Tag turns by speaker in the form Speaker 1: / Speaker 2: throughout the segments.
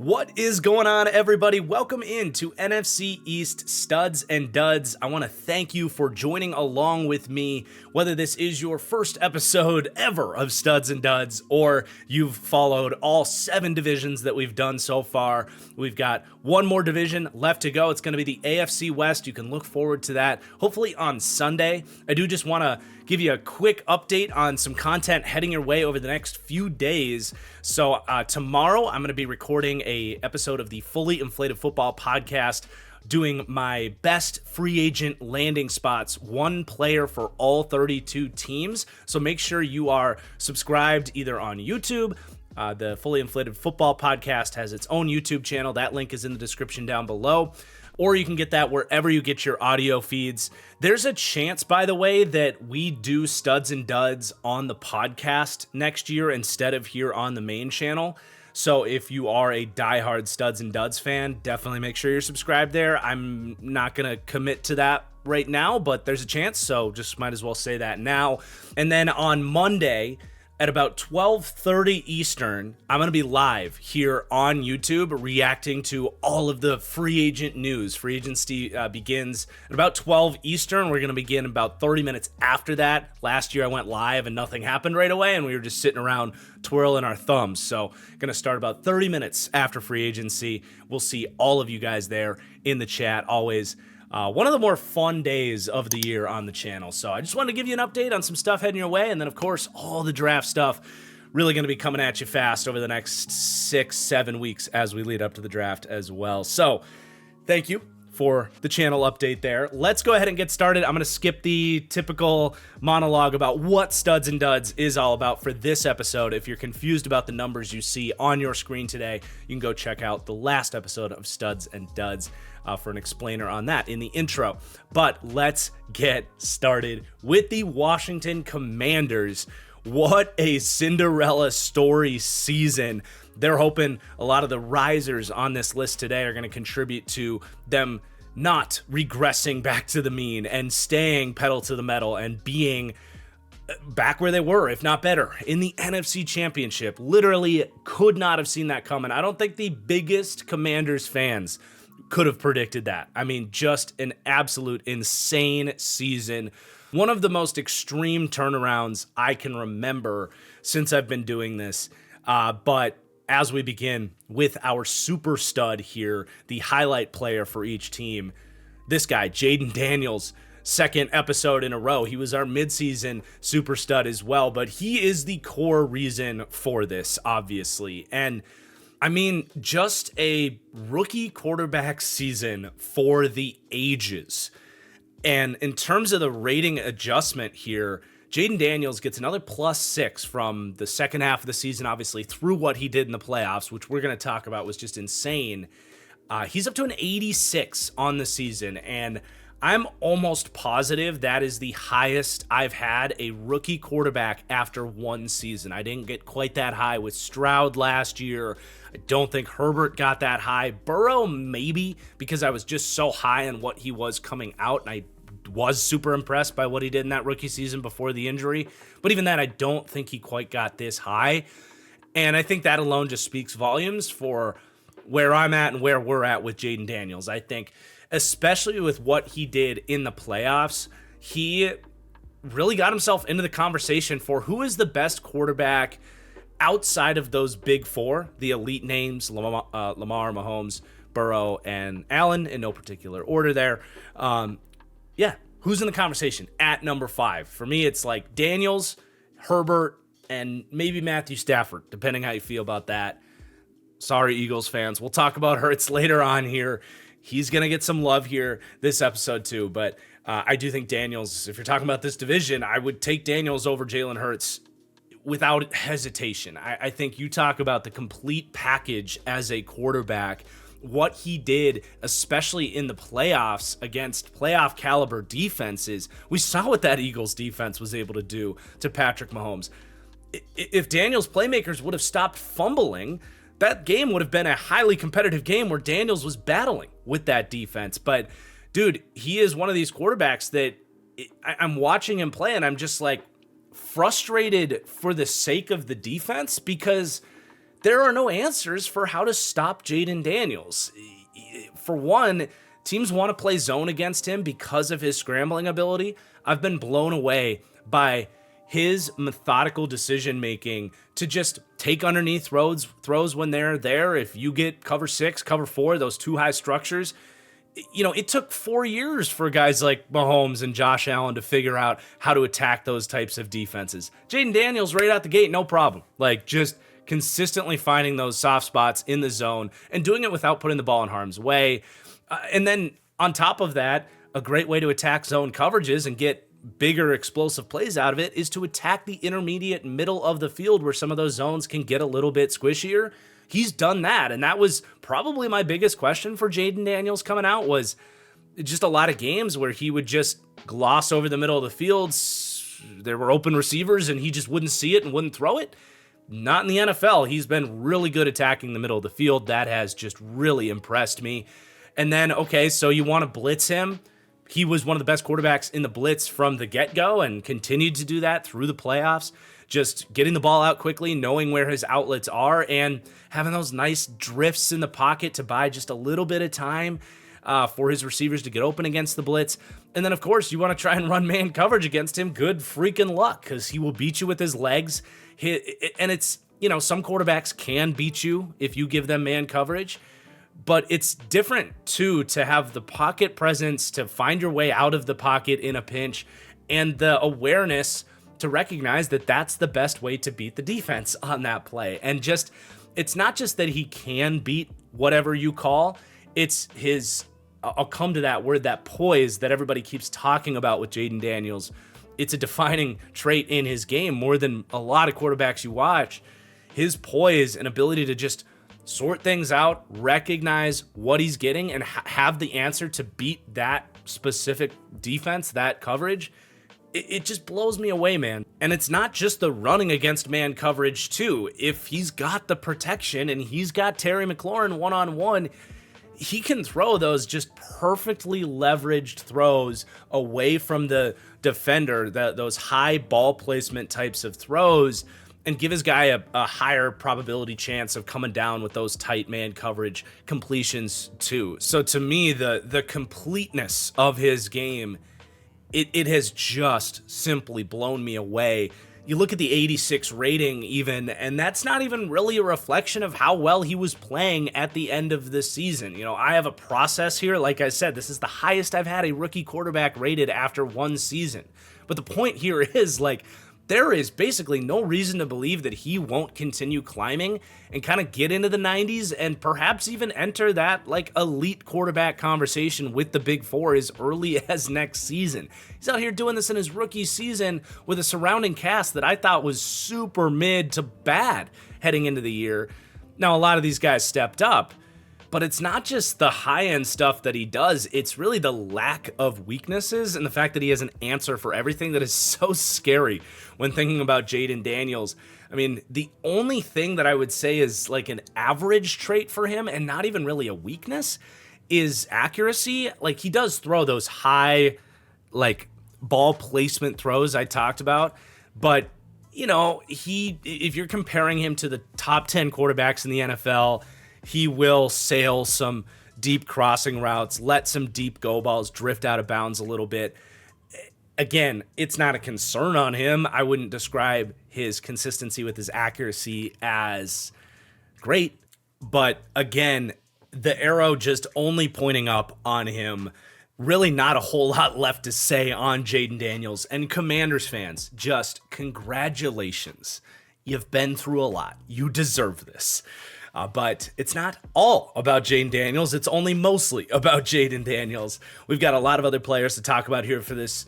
Speaker 1: What is going on, everybody? Welcome into NFC East Studs and Duds. I want to thank you for joining along with me, whether this is your first episode ever of Studs and Duds, or you've followed all 7 divisions that we've done so far. We've got one more division left to go. It's going to be the AFC West. You can look forward to that, hopefully on Sunday. I do just want to give you a quick update on some content heading your way over the next few days. So tomorrow I'm going to be recording a episode of the Fully Inflated Football podcast, doing my best free agent landing spots, one player for all 32 teams. So make sure you are subscribed either on YouTube. The Fully Inflated Football podcast has its own YouTube channel. That link is in the description down below. Or you can get that wherever you get your audio feeds. There's a chance, by the way, that we do Studs and Duds on the podcast next year instead of here on the main channel. So if you are a diehard Studs and Duds fan, definitely make sure you're subscribed there. I'm not going to commit to that right now, but there's a chance, so just might as well say that now. And then on Monday, at about 12:30 Eastern, I'm going to be live here on YouTube reacting to all of the free agent news. Free agency begins at about 12 Eastern. We're going to begin about 30 minutes after that. Last year I went live and nothing happened right away, and we were just sitting around twirling our thumbs. So going to start about 30 minutes after free agency. We'll see all of you guys there in the chat. Always one of the more fun days of the year on the channel. So I just wanted to give you an update on some stuff heading your way. And then, of course, all the draft stuff really going to be coming at you fast over the next 6-7 weeks as we lead up to the draft as well. So thank you for the channel update there. Let's go ahead and get started. I'm going to skip the typical monologue about what Studs and Duds is all about for this episode. If you're confused about the numbers you see on your screen today, you can go check out the last episode of Studs and Duds for an explainer on that in the intro. But let's get started with the Washington Commanders. What a Cinderella story season. They're hoping a lot of the risers on this list today are going to contribute to them not regressing back to the mean and staying pedal to the metal and being back where they were, if not better, in the NFC Championship. Literally could not have seen that coming. I don't think the biggest Commanders fans could have predicted that. I mean, just an absolute insane season. One of the most extreme turnarounds I can remember since I've been doing this. But as we begin with our super stud here, the highlight player for each team, this guy, Jalen Daniels, second episode in a row. He was our midseason super stud as well, but he is the core reason for this, obviously. And I mean, just a rookie quarterback season for the ages. And in terms of the rating adjustment here, Jalen Daniels gets another +6 from the second half of the season, obviously, through what he did in the playoffs, which we're going to talk about was just insane. He's up to an 86 on the season, and I'm almost positive that is the highest I've had a rookie quarterback after one season. I didn't get quite that high with Stroud last year. I don't think Herbert got that high. Burrow, maybe, because I was just so high on what he was coming out, and I was super impressed by what he did in that rookie season before the injury. But even that, I don't think he quite got this high. And I think that alone just speaks volumes for where I'm at and where we're at with Jalen Daniels. I think, especially with what he did in the playoffs, he really got himself into the conversation for who is the best quarterback outside of those big four, the elite names, Lamar, Mahomes, Burrow, and Allen, in no particular order there. Yeah, who's in the conversation at number 5? For me, it's like Daniels, Herbert, and maybe Matthew Stafford, depending how you feel about that. Sorry, Eagles fans. We'll talk about Hurts later on here. He's going to get some love here this episode too, but I do think Daniels, if you're talking about this division, I would take Daniels over Jalen Hurts without hesitation. I think you talk about the complete package as a quarterback, what he did, especially in the playoffs against playoff caliber defenses. We saw what that Eagles defense was able to do to Patrick Mahomes. If Daniels' playmakers would have stopped fumbling, that game would have been a highly competitive game where Daniels was battling with that defense. But dude, he is one of these quarterbacks that I'm watching him play and I'm just like frustrated for the sake of the defense, because there are no answers for how to stop Jayden Daniels. For one, teams want to play zone against him because of his scrambling ability. I've been blown away by his methodical decision making to just take underneath throws when they're there. If you get cover 6, cover 4, those two high structures, it took 4 years for guys like Mahomes and Josh Allen to figure out how to attack those types of defenses. Jayden Daniels right out the gate, no problem. Just consistently finding those soft spots in the zone and doing it without putting the ball in harm's way. And then on top of that, a great way to attack zone coverages and get bigger explosive plays out of it is to attack the intermediate middle of the field where some of those zones can get a little bit squishier. He's done that, and that was probably my biggest question for Jayden Daniels coming out, was just a lot of games where he would just gloss over the middle of the field. There were open receivers, and he just wouldn't see it and wouldn't throw it. Not in the NFL. He's been really good attacking the middle of the field. That has just really impressed me. And then, okay, so you want to blitz him. He was one of the best quarterbacks in the blitz from the get-go and continued to do that through the playoffs. Just getting the ball out quickly, knowing where his outlets are, and having those nice drifts in the pocket to buy just a little bit of time for his receivers to get open against the blitz. And then, of course, you want to try and run man coverage against him. Good freaking luck, because he will beat you with his legs. And it's, some quarterbacks can beat you if you give them man coverage. But it's different, too, to have the pocket presence, to find your way out of the pocket in a pinch, and the awareness to recognize that that's the best way to beat the defense on that play. And it's not just that he can beat whatever you call, it's his, I'll come to that word, that poise that everybody keeps talking about with Jayden Daniels. It's a defining trait in his game more than a lot of quarterbacks you watch. His poise and ability to just sort things out, recognize what he's getting, and have the answer to beat that specific defense, that coverage. It just blows me away, man. And it's not just the running against man coverage, too. If he's got the protection and he's got Terry McLaurin one-on-one, he can throw those just perfectly leveraged throws away from the defender, those high ball placement types of throws, and give his guy a higher probability chance of coming down with those tight man coverage completions too. So to me, the completeness of his game, it has just simply blown me away. You look at the 86 rating even, and that's not even really a reflection of how well he was playing at the end of the season. I have a process here. Like I said, this is the highest I've had a rookie quarterback rated after one season. But the point here is, there is basically no reason to believe that he won't continue climbing and kind of get into the 90s and perhaps even enter that elite quarterback conversation with the Big Four as early as next season. He's out here doing this in his rookie season with a surrounding cast that I thought was super mid to bad heading into the year. Now, a lot of these guys stepped up, but it's not just the high-end stuff that he does, it's really the lack of weaknesses and the fact that he has an answer for everything that is so scary when thinking about Jayden Daniels. I mean, the only thing that I would say is an average trait for him, and not even really a weakness, is accuracy. He does throw those high, ball placement throws I talked about, but, if you're comparing him to the top 10 quarterbacks in the NFL, he will sail some deep crossing routes, let some deep go balls drift out of bounds a little bit. Again, it's not a concern on him. I wouldn't describe his consistency with his accuracy as great. But again, the arrow just only pointing up on him. Really not a whole lot left to say on Jayden Daniels. And Commanders fans, just congratulations. You've been through a lot. You deserve this. But it's not all about Jayden Daniels. It's only mostly about Jayden Daniels. We've got a lot of other players to talk about here for this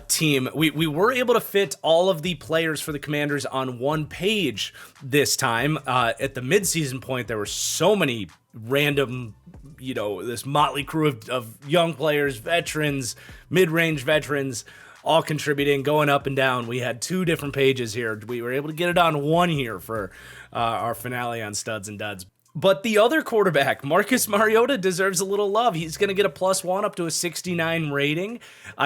Speaker 1: team. We were able to fit all of the players for the Commanders on one page this time. At the midseason point, there were so many random, this motley crew of young players, veterans, mid-range veterans, all contributing, going up and down. We had two different pages here. We were able to get it on one here for our finale on Studs and Duds. But the other quarterback, Marcus Mariota, deserves a little love. He's going to get a +1 up to a 69 rating.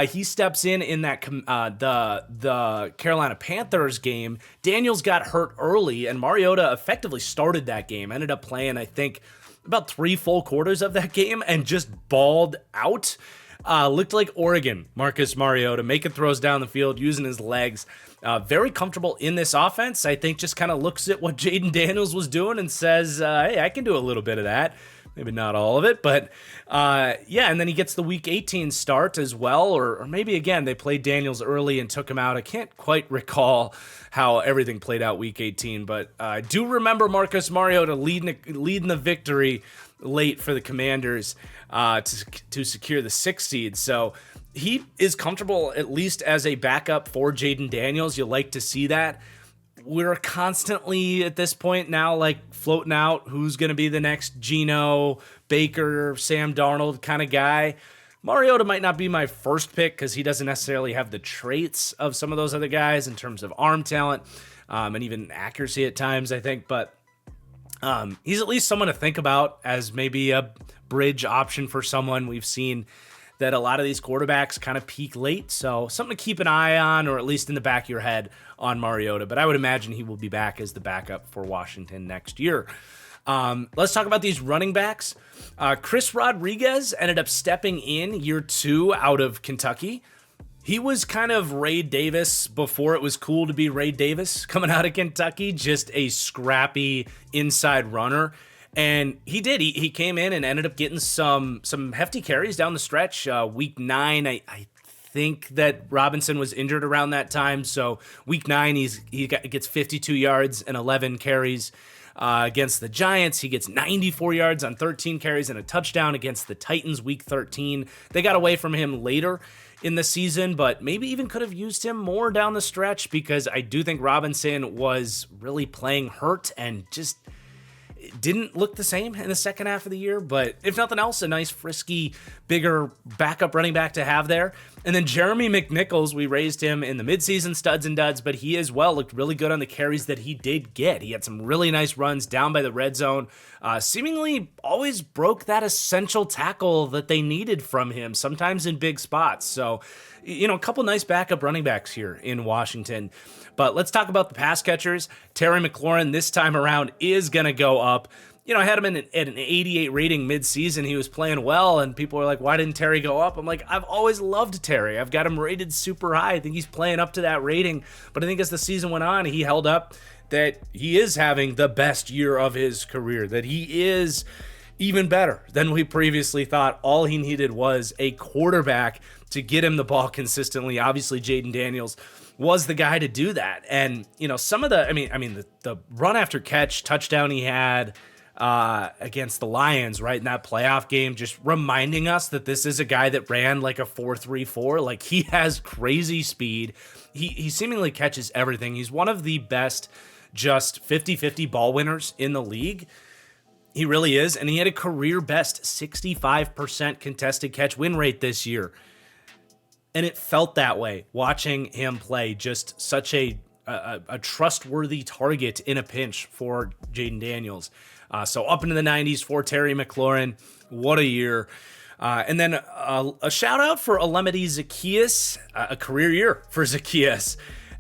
Speaker 1: He steps in that the Carolina Panthers game. Daniels got hurt early, and Mariota effectively started that game. Ended up playing, I think, about 3 full quarters of that game and just balled out. Looked like Oregon, Marcus Mariota, making throws down the field, using his legs. Very comfortable in this offense. I think just kind of looks at what Jaden Daniels was doing and says, hey, I can do a little bit of that. Maybe not all of it, but yeah, and then he gets the Week 18 start as well, or maybe, again, they played Daniels early and took him out. I can't quite recall how everything played out Week 18, but I do remember Marcus Mariota leading the victory late for the Commanders to secure the 6th seed. So he is comfortable, at least as a backup for Jaden Daniels. You like to see that. We're constantly at this point now like floating out who's going to be the next Geno, Baker, Sam Darnold kind of guy. Mariota might not be my first pick because he doesn't necessarily have the traits of some of those other guys in terms of arm talent and even accuracy at times, I think. But he's at least someone to think about as maybe a bridge option for someone. We've seen that a lot of these quarterbacks kind of peak late, so something to keep an eye on, or at least in the back of your head on Mariota. But I would imagine he will be back as the backup for Washington next year. Let's talk about these running backs. Chris Rodriguez ended up stepping in year 2 out of Kentucky. He was kind of Ray Davis before it was cool to be Ray Davis coming out of Kentucky, just a scrappy inside runner. And he did. He came in and ended up getting some hefty carries down the stretch. Week 9, I think that Robinson was injured around that time. So Week 9, he gets 52 yards and 11 carries against the Giants. He gets 94 yards on 13 carries and a touchdown against the Titans Week 13. They got away from him later in the season, but maybe even could have used him more down the stretch because I do think Robinson was really playing hurt and just didn't look the same in the second half of the year. But if nothing else, a nice, frisky, bigger backup running back to have there. And then Jeremy McNichols, we raised him in the midseason studs and duds, but he as well looked really good on the carries that he did get. He had some really nice runs down by the red zone, seemingly always broke that essential tackle that they needed from him, sometimes in big spots. So, a couple nice backup running backs here in Washington. But let's talk about the pass catchers. Terry McLaurin this time around is going to go up. I had him at an 88 rating midseason. He was playing well, and people were like, why didn't Terry go up? I'm like, I've always loved Terry. I've got him rated super high. I think he's playing up to that rating. But I think as the season went on, he held up that he is having the best year of his career, that he is even better than we previously thought. All he needed was a quarterback to get him the ball consistently. Obviously, Jaden Daniels was the guy to do that. And, some of the run after catch touchdown he had against the Lions, right, in that playoff game, just reminding us that this is a guy that ran like a 4.34. Like, he has crazy speed. He seemingly catches everything. He's one of the best just 50-50 ball winners in the league. He really is. And he had a career best 65% contested catch win rate this year. And it felt that way watching him play. Just such a trustworthy target in a pinch for Jaden Daniels. So up into the 90s for Terry McLaurin. What a year. And then a shout out for Olamide Zaccheaus, a career year for Zaccheaus.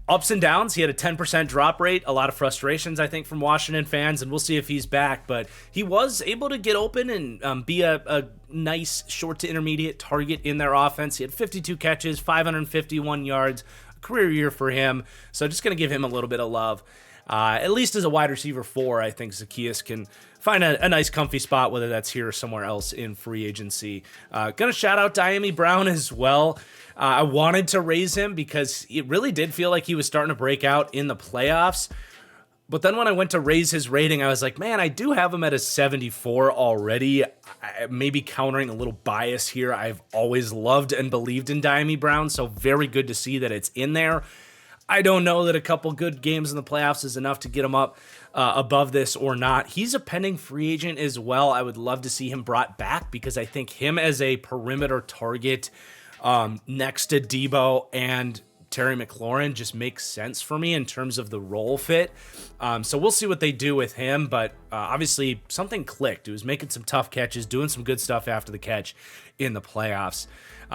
Speaker 1: Ups and downs. He had a 10% drop rate, a lot of frustrations, I think, from Washington fans, and we'll see if he's back. But he was able to get open and be a nice short to intermediate target in their offense. He had 52 catches, 551 yards, a career year for him. So just going to give him a little bit of love. At least as a wide receiver 4, I think Zaccheaus can find a nice comfy spot, whether that's here or somewhere else in free agency. Gonna shout out Dyami Brown as well. I wanted to raise him because it really did feel like he was starting to break out in the playoffs. But then when I went to raise his rating, I was like, man, I do have him at a 74 already. Maybe countering a little bias here. I've always loved and believed in Dyami Brown, so very good to see that it's in there. I don't know that a couple good games in the playoffs is enough to get him up above this or not. He's a pending free agent as well. I would love to see him brought back because I think him as a perimeter target next to Debo and Terry McLaurin just makes sense for me in terms of the role fit. So we'll see what they do with him, but obviously something clicked. He was making some tough catches, doing some good stuff after the catch in the playoffs.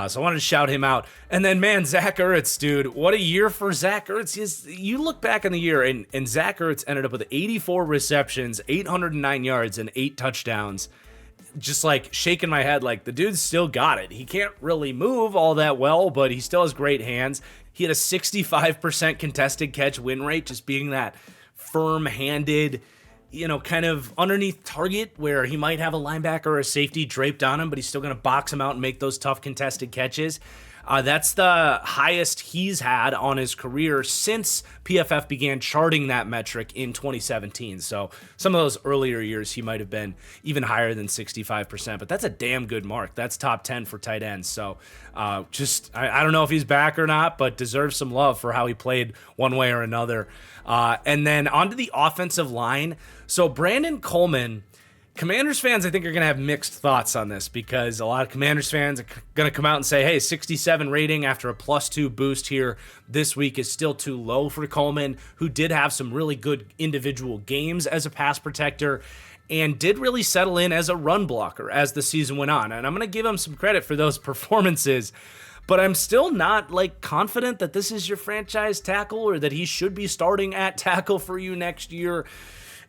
Speaker 1: So I wanted to shout him out. And then, man, Zach Ertz, dude, what a year for Zach Ertz. You look back in the year, and Zach Ertz ended up with 84 receptions, 809 yards, and 8 touchdowns. Just like shaking my head, like the dude's still got it. He can't really move all that well, but he still has great hands. He had a 65% contested catch win rate, just being that firm-handed, kind of underneath target where he might have a linebacker or a safety draped on him, but he's still going to box him out and make those tough contested catches. That's the highest he's had on his career since PFF began charting that metric in 2017. So some of those earlier years, he might have been even higher than 65%, but that's a damn good mark. That's top 10 for tight ends. So I don't know if he's back or not, but deserves some love for how he played one way or another. And then onto the offensive line. So Brandon Coleman, Commanders fans, I think, are going to have mixed thoughts on this because a lot of Commanders fans are going to come out and say, hey, 67 rating after a +2 boost here this week is still too low for Coleman, who did have some really good individual games as a pass protector and did really settle in as a run blocker as the season went on. And I'm going to give him some credit for those performances, but I'm still not confident that this is your franchise tackle or that he should be starting at tackle for you next year.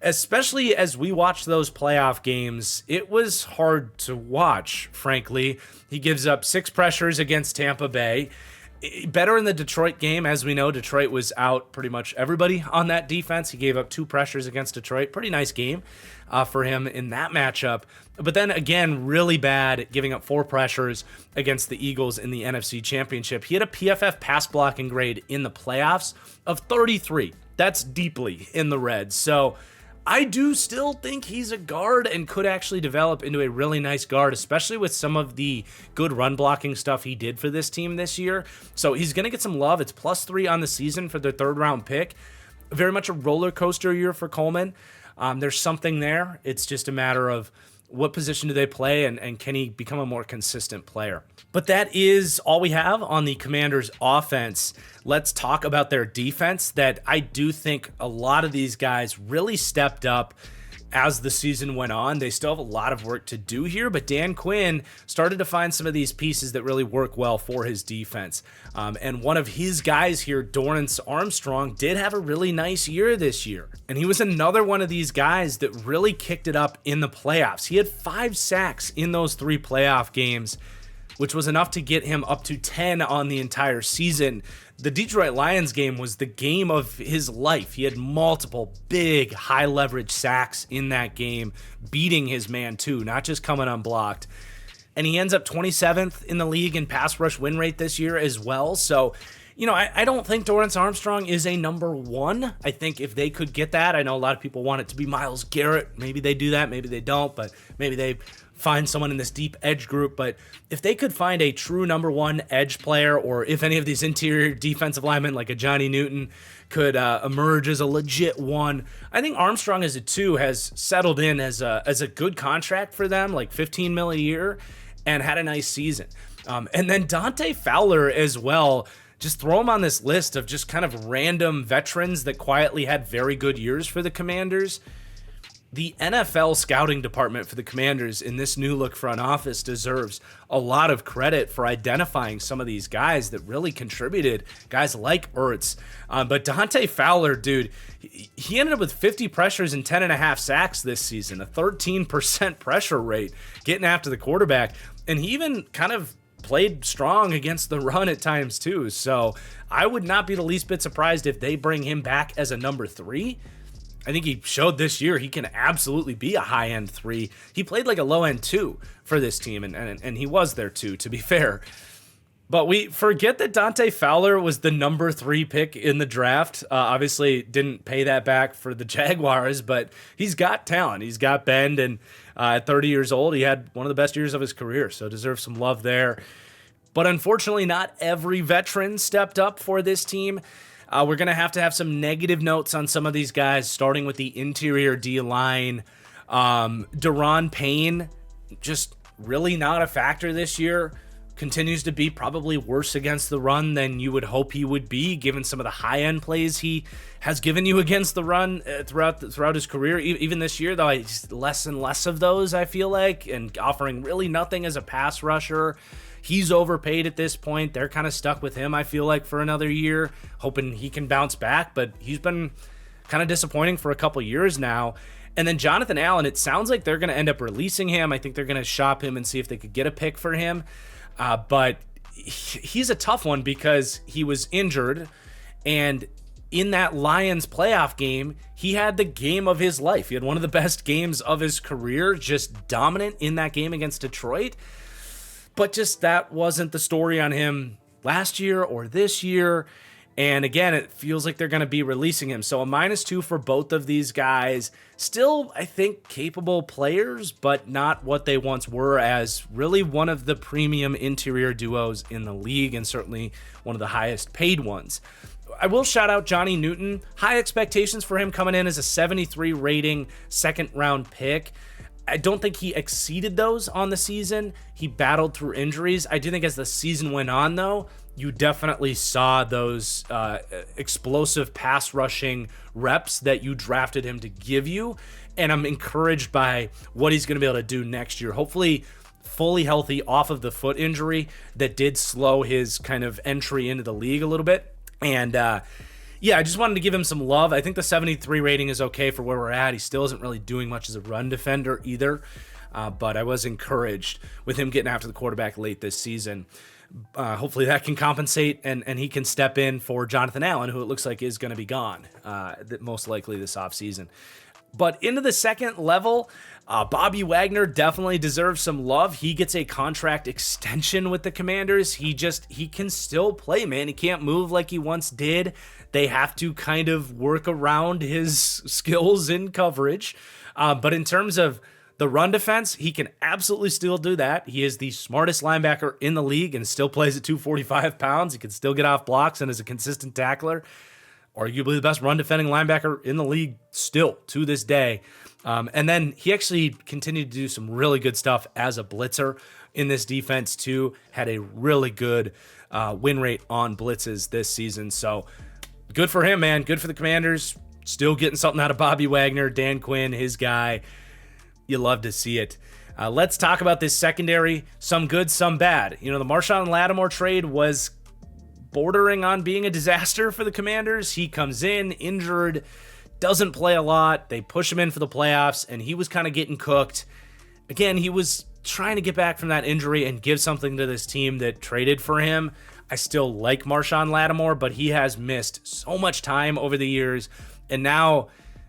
Speaker 1: Especially as we watched those playoff games, it was hard to watch, frankly. He gives up 6 pressures against Tampa Bay. Better in the Detroit game. As we know, Detroit was out pretty much everybody on that defense. He gave up 2 pressures against Detroit. Pretty nice game for him in that matchup. But then again, really bad, giving up 4 pressures against the Eagles in the NFC Championship. He had a PFF pass blocking grade in the playoffs of 33. That's deeply in the red. So I do still think he's a guard and could actually develop into a really nice guard, especially with some of the good run blocking stuff he did for this team this year. So he's going to get some love. It's +3 on the season for their 3rd round pick. Very much a roller coaster year for Coleman. There's something there. It's just a matter of what position do they play and can he become a more consistent player? But that is all we have on the Commanders offense. Let's talk about their defense, that I do think a lot of these guys really stepped up as the season went on. They still have a lot of work to do here, but Dan Quinn started to find some of these pieces that really work well for his defense. And one of his guys here, Dorrance Armstrong, did have a really nice year this year. And he was another one of these guys that really kicked it up in the playoffs. He had 5 sacks in those 3 playoff games, which was enough to get him up to 10 on the entire season. The Detroit Lions game was the game of his life. He had multiple big high leverage sacks in that game, beating his man too, not just coming unblocked. And he ends up 27th in the league in pass rush win rate this year as well. So, I don't think Dorrance Armstrong is a number 1. I think if they could get that, I know a lot of people want it to be Myles Garrett. Maybe they do that, maybe they don't, but maybe they find someone in this deep edge group. But if they could find a true number 1 edge player, or if any of these interior defensive linemen like a Johnny Newton could emerge as a legit 1, I think Armstrong as a 2 has settled in as a good contract for them, like $15 million a year, and had a nice season. And then Dante Fowler as well. Just throw him on this list of just kind of random veterans that quietly had very good years for the Commanders. The NFL scouting department for the Commanders in this new look front office deserves a lot of credit for identifying some of these guys that really contributed, guys like Ertz. But Dante Fowler, dude, he ended up with 50 pressures and 10.5 sacks this season, a 13% pressure rate, getting after the quarterback. And he even kind of played strong against the run at times too. So I would not be the least bit surprised if they bring him back as a number 3. I think he showed this year he can absolutely be a high-end 3. He played like a low-end 2 for this team, and he was there too, to be fair. But we forget that Dante Fowler was the number 3 pick in the draft. Obviously didn't pay that back for the Jaguars, but he's got talent. He's got bend, and at 30 years old, he had one of the best years of his career, so deserves some love there. But unfortunately, not every veteran stepped up for this team. We're going to have some negative notes on some of these guys, starting with the interior D-line. Daron Payne, just really not a factor this year. continues to be probably worse against the run than you would hope he would be, given some of the high-end plays he has given you against the run throughout his career. Even this year, though, just less and less of those, I feel like, and offering really nothing as a pass rusher. He's overpaid at this point. They're kind of stuck with him, I feel like, for another year, hoping he can bounce back, but he's been kind of disappointing for a couple years now. And then Jonathan Allen, it sounds like they're going to end up releasing him. I think they're going to shop him and see if they could get a pick for him. But he's a tough one because he was injured, and in that Lions playoff game, he had the game of his life. He had one of the best games of his career, just dominant in that game against Detroit. But just that wasn't the story on him last year or this year. And again, it feels like they're going to be releasing him. So a -2 for both of these guys. Still, I think, capable players, but not what they once were, as really one of the premium interior duos in the league, and certainly one of the highest paid ones. I will shout out Johnny Newton. High expectations for him coming in as a 73 rating, second round pick. I don't think he exceeded those on the season. He battled through injuries. I do think as the season went on, though, you definitely saw those explosive pass rushing reps that you drafted him to give you. And I'm encouraged by what he's going to be able to do next year. Hopefully fully healthy off of the foot injury that did slow his kind of entry into the league a little bit. And yeah, I just wanted to give him some love. I think the 73 rating is okay for where we're at. He still isn't really doing much as a run defender either. But I was encouraged with him getting after the quarterback late this season. Hopefully that can compensate and he can step in for Jonathan Allen, who it looks like is going to be gone most likely this offseason. But into the second level, Bobby Wagner definitely deserves some love. He gets a contract extension with the Commanders. He can still play, man. He can't move like he once did. They have to kind of work around his skills in coverage. But in terms of the run defense, he can absolutely still do that. He is the smartest linebacker in the league and still plays at 245 pounds. He can still get off blocks and is a consistent tackler. Arguably the best run defending linebacker in the league still to this day. And then he actually continued to do some really good stuff as a blitzer in this defense too. Had a really good win rate on blitzes this season. So good for him, man. Good for the Commanders. Still getting something out of Bobby Wagner, Dan Quinn, his guy. You love to see it. Let's talk about this secondary. Some good, some bad. You know, the Marshon Lattimore trade was bordering on being a disaster for the Commanders. He comes in injured, doesn't play a lot. They push him in for the playoffs, and he was kind of getting cooked. Again, he was trying to get back from that injury and give something to this team that traded for him. I still like Marshon Lattimore, but he has missed so much time over the years, and now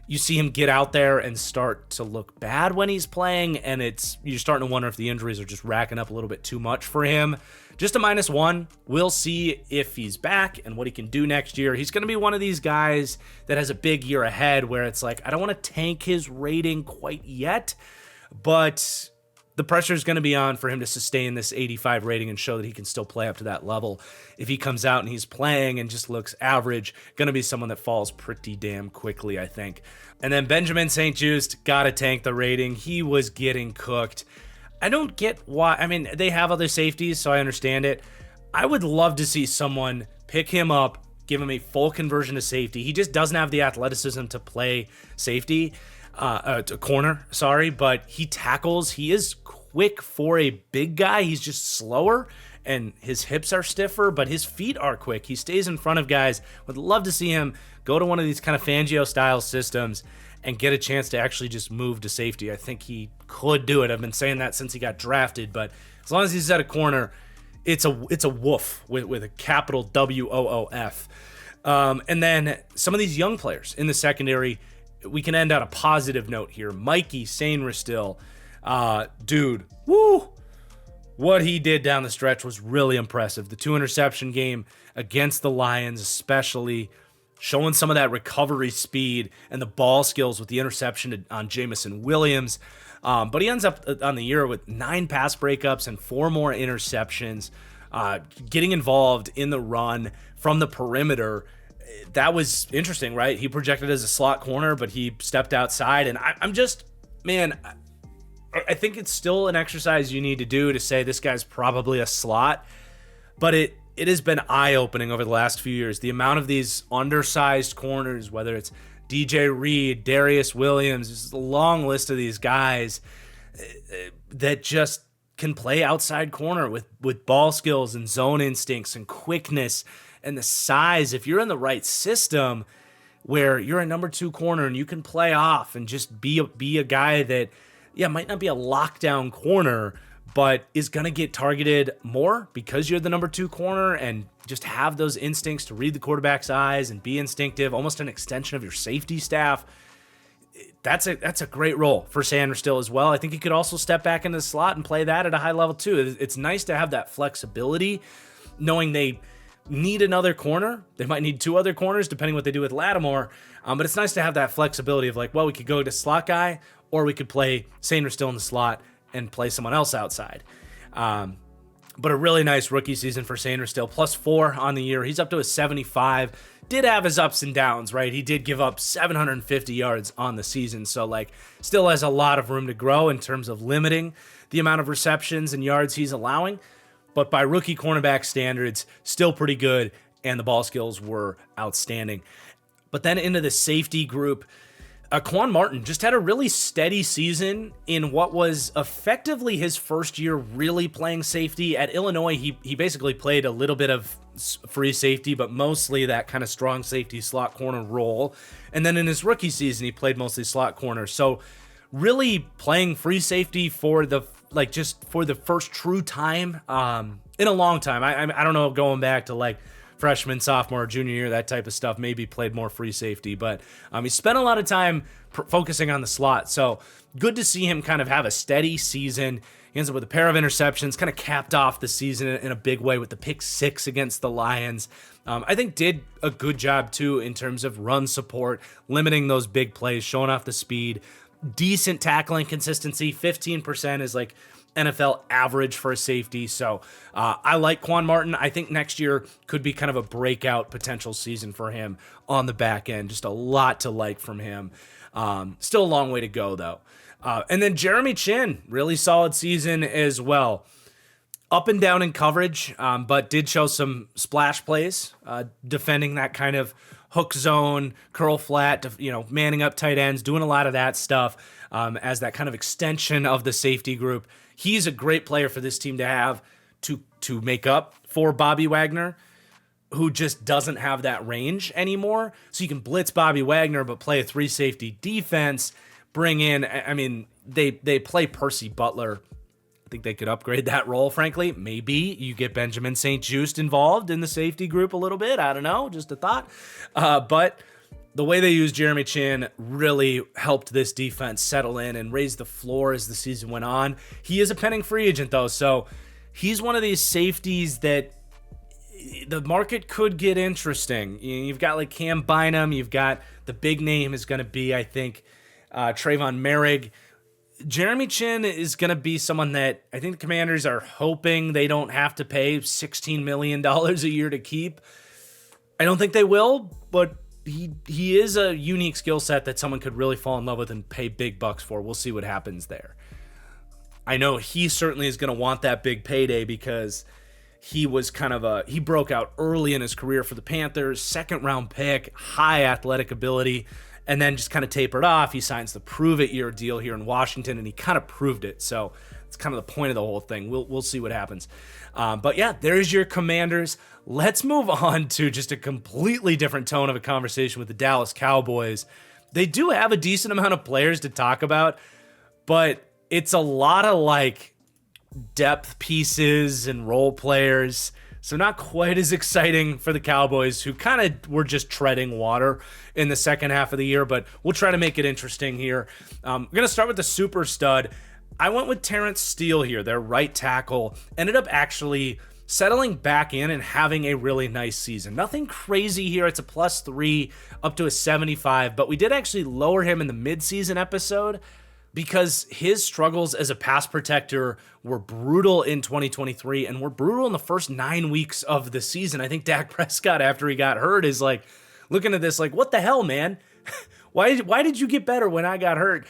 Speaker 1: you see him get out there and start to look bad when he's playing, and you're starting to wonder if the injuries are just racking up a little bit too much for him. Just a -1. We'll see if he's back and what he can do next year. He's going to be one of these guys that has a big year ahead where it's like, I don't want to tank his rating quite yet, but the pressure is going to be on for him to sustain this 85 rating and show that he can still play up to that level. If he comes out and he's playing and just looks average, going to be someone that falls pretty damn quickly, I think. And then Benjamin St-Juste, got to tank the rating. He was getting cooked. I don't get why. I mean, they have other safeties, so I understand it. I would love to see someone pick him up, give him a full conversion to safety. He just doesn't have the athleticism to play safety. To corner, but he tackles. He is quick for a big guy. He's just slower, and his hips are stiffer, but his feet are quick. He stays in front of guys. Would love to see him go to one of these kind of Fangio-style systems and get a chance to actually just move to safety. I think he could do it. I've been saying that since he got drafted, but as long as he's at a corner, it's a woof with a capital WOOF. And then some of these young players in the secondary, we can end on a positive note here. Mikey Sainristil, dude, woo! What he did down the stretch was really impressive. The 2-interception game against the Lions, especially, showing some of that recovery speed and the ball skills with the interception on Jamison Williams. But he ends up on the year with 9 pass breakups and 4 more interceptions, getting involved in the run from the perimeter. That was interesting, right? He projected as a slot corner, but he stepped outside, and I'm just, man, I think it's still an exercise you need to do to say this guy's probably a slot, but it has been eye-opening over the last few years. The amount of these undersized corners, whether it's DJ Reed, Darius Williams, there's a long list of these guys that just can play outside corner with ball skills and zone instincts and quickness and the size. If you're in the right system where you're a number 2 corner and you can play off and just be a guy that, might not be a lockdown corner, but is going to get targeted more because you're the number 2 corner and just have those instincts to read the quarterback's eyes and be instinctive, almost an extension of your safety staff. That's a great role for Sanders still as well. I think he could also step back into the slot and play that at a high level too. It's nice to have that flexibility, knowing they need another corner. They might need 2 other corners depending what they do with Lattimore. But it's nice to have that flexibility of like, well, we could go to slot guy or we could play Sanders still in the slot and play someone else outside. But a really nice rookie season for Sanders still, +4 on the year. He's up to a 75. Did have his ups and downs, right? He did give up 750 yards on the season, so like still has a lot of room to grow in terms of limiting the amount of receptions and yards he's allowing. But by rookie cornerback standards, still pretty good, and the ball skills were outstanding. But then into the safety group, Quan Martin just had a really steady season in what was effectively his first year really playing safety. At Illinois, he basically played a little bit of free safety, but mostly that kind of strong safety slot corner role. And then in his rookie season, he played mostly slot corner. So really playing free safety for the first true time in a long time. I don't know, going back to like freshman, sophomore, junior year, that type of stuff, maybe played more free safety, but he spent a lot of time focusing on the slot. So good to see him kind of have a steady season. He ends up with a pair of interceptions, kind of capped off the season in a big way with the pick 6 against the Lions. I think did a good job too in terms of run support, limiting those big plays, showing off the speed, decent tackling consistency. 15% is like NFL average for a safety. So I like Quan Martin. I think next year could be kind of a breakout potential season for him on the back end. Just a lot to like from him. Still a long way to go though. And then Jeremy Chin, really solid season as well. Up and down in coverage, but did show some splash plays, defending that kind of hook zone, curl flat, manning up tight ends, doing a lot of that stuff as that kind of extension of the safety group. He's a great player for this team to have to make up for Bobby Wagner, who just doesn't have that range anymore. So you can blitz Bobby Wagner, but play a 3 safety defense, bring in, they play Percy Butler. I think they could upgrade that role, frankly. Maybe you get Benjamin St-Juste involved in the safety group a little bit. I don't know, just a thought. But the way they used Jeremy Chin really helped this defense settle in and raise the floor as the season went on. He is a pending free agent, though, so he's one of these safeties that the market could get interesting. You've got like Cam Bynum. You've got the big name is going to be, I think, Trayvon Merrick. Jeremy Chin is going to be someone that I think the Commanders are hoping they don't have to pay $16 million a year to keep. I don't think they will, but he is a unique skill set that someone could really fall in love with and pay big bucks for. We'll see what happens there. I know he certainly is going to want that big payday because he was he broke out early in his career for the Panthers, 2nd round pick, high athletic ability, and then just kind of tapered off. He signs the prove it year deal here in Washington, and he kind of proved it. So it's kind of the point of the whole thing. We'll see what happens. But yeah, there's your Commanders. Let's move on to just a completely different tone of a conversation with the Dallas Cowboys. They do have a decent amount of players to talk about, but it's a lot of like depth pieces and role players. So not quite as exciting for the Cowboys, who kind of were just treading water in the second half of the year, but we'll try to make it interesting here. We're going to start with the super stud. I went with Terrence Steele here, their right tackle. Ended up actually settling back in and having a really nice season. Nothing crazy here. It's a +3 up to a 75, but we did actually lower him in the midseason episode because his struggles as a pass protector were brutal in 2023 and were brutal in the first 9 weeks of the season. I think Dak Prescott, after he got hurt, is like looking at this like, what the hell, man? Why did you get better when I got hurt?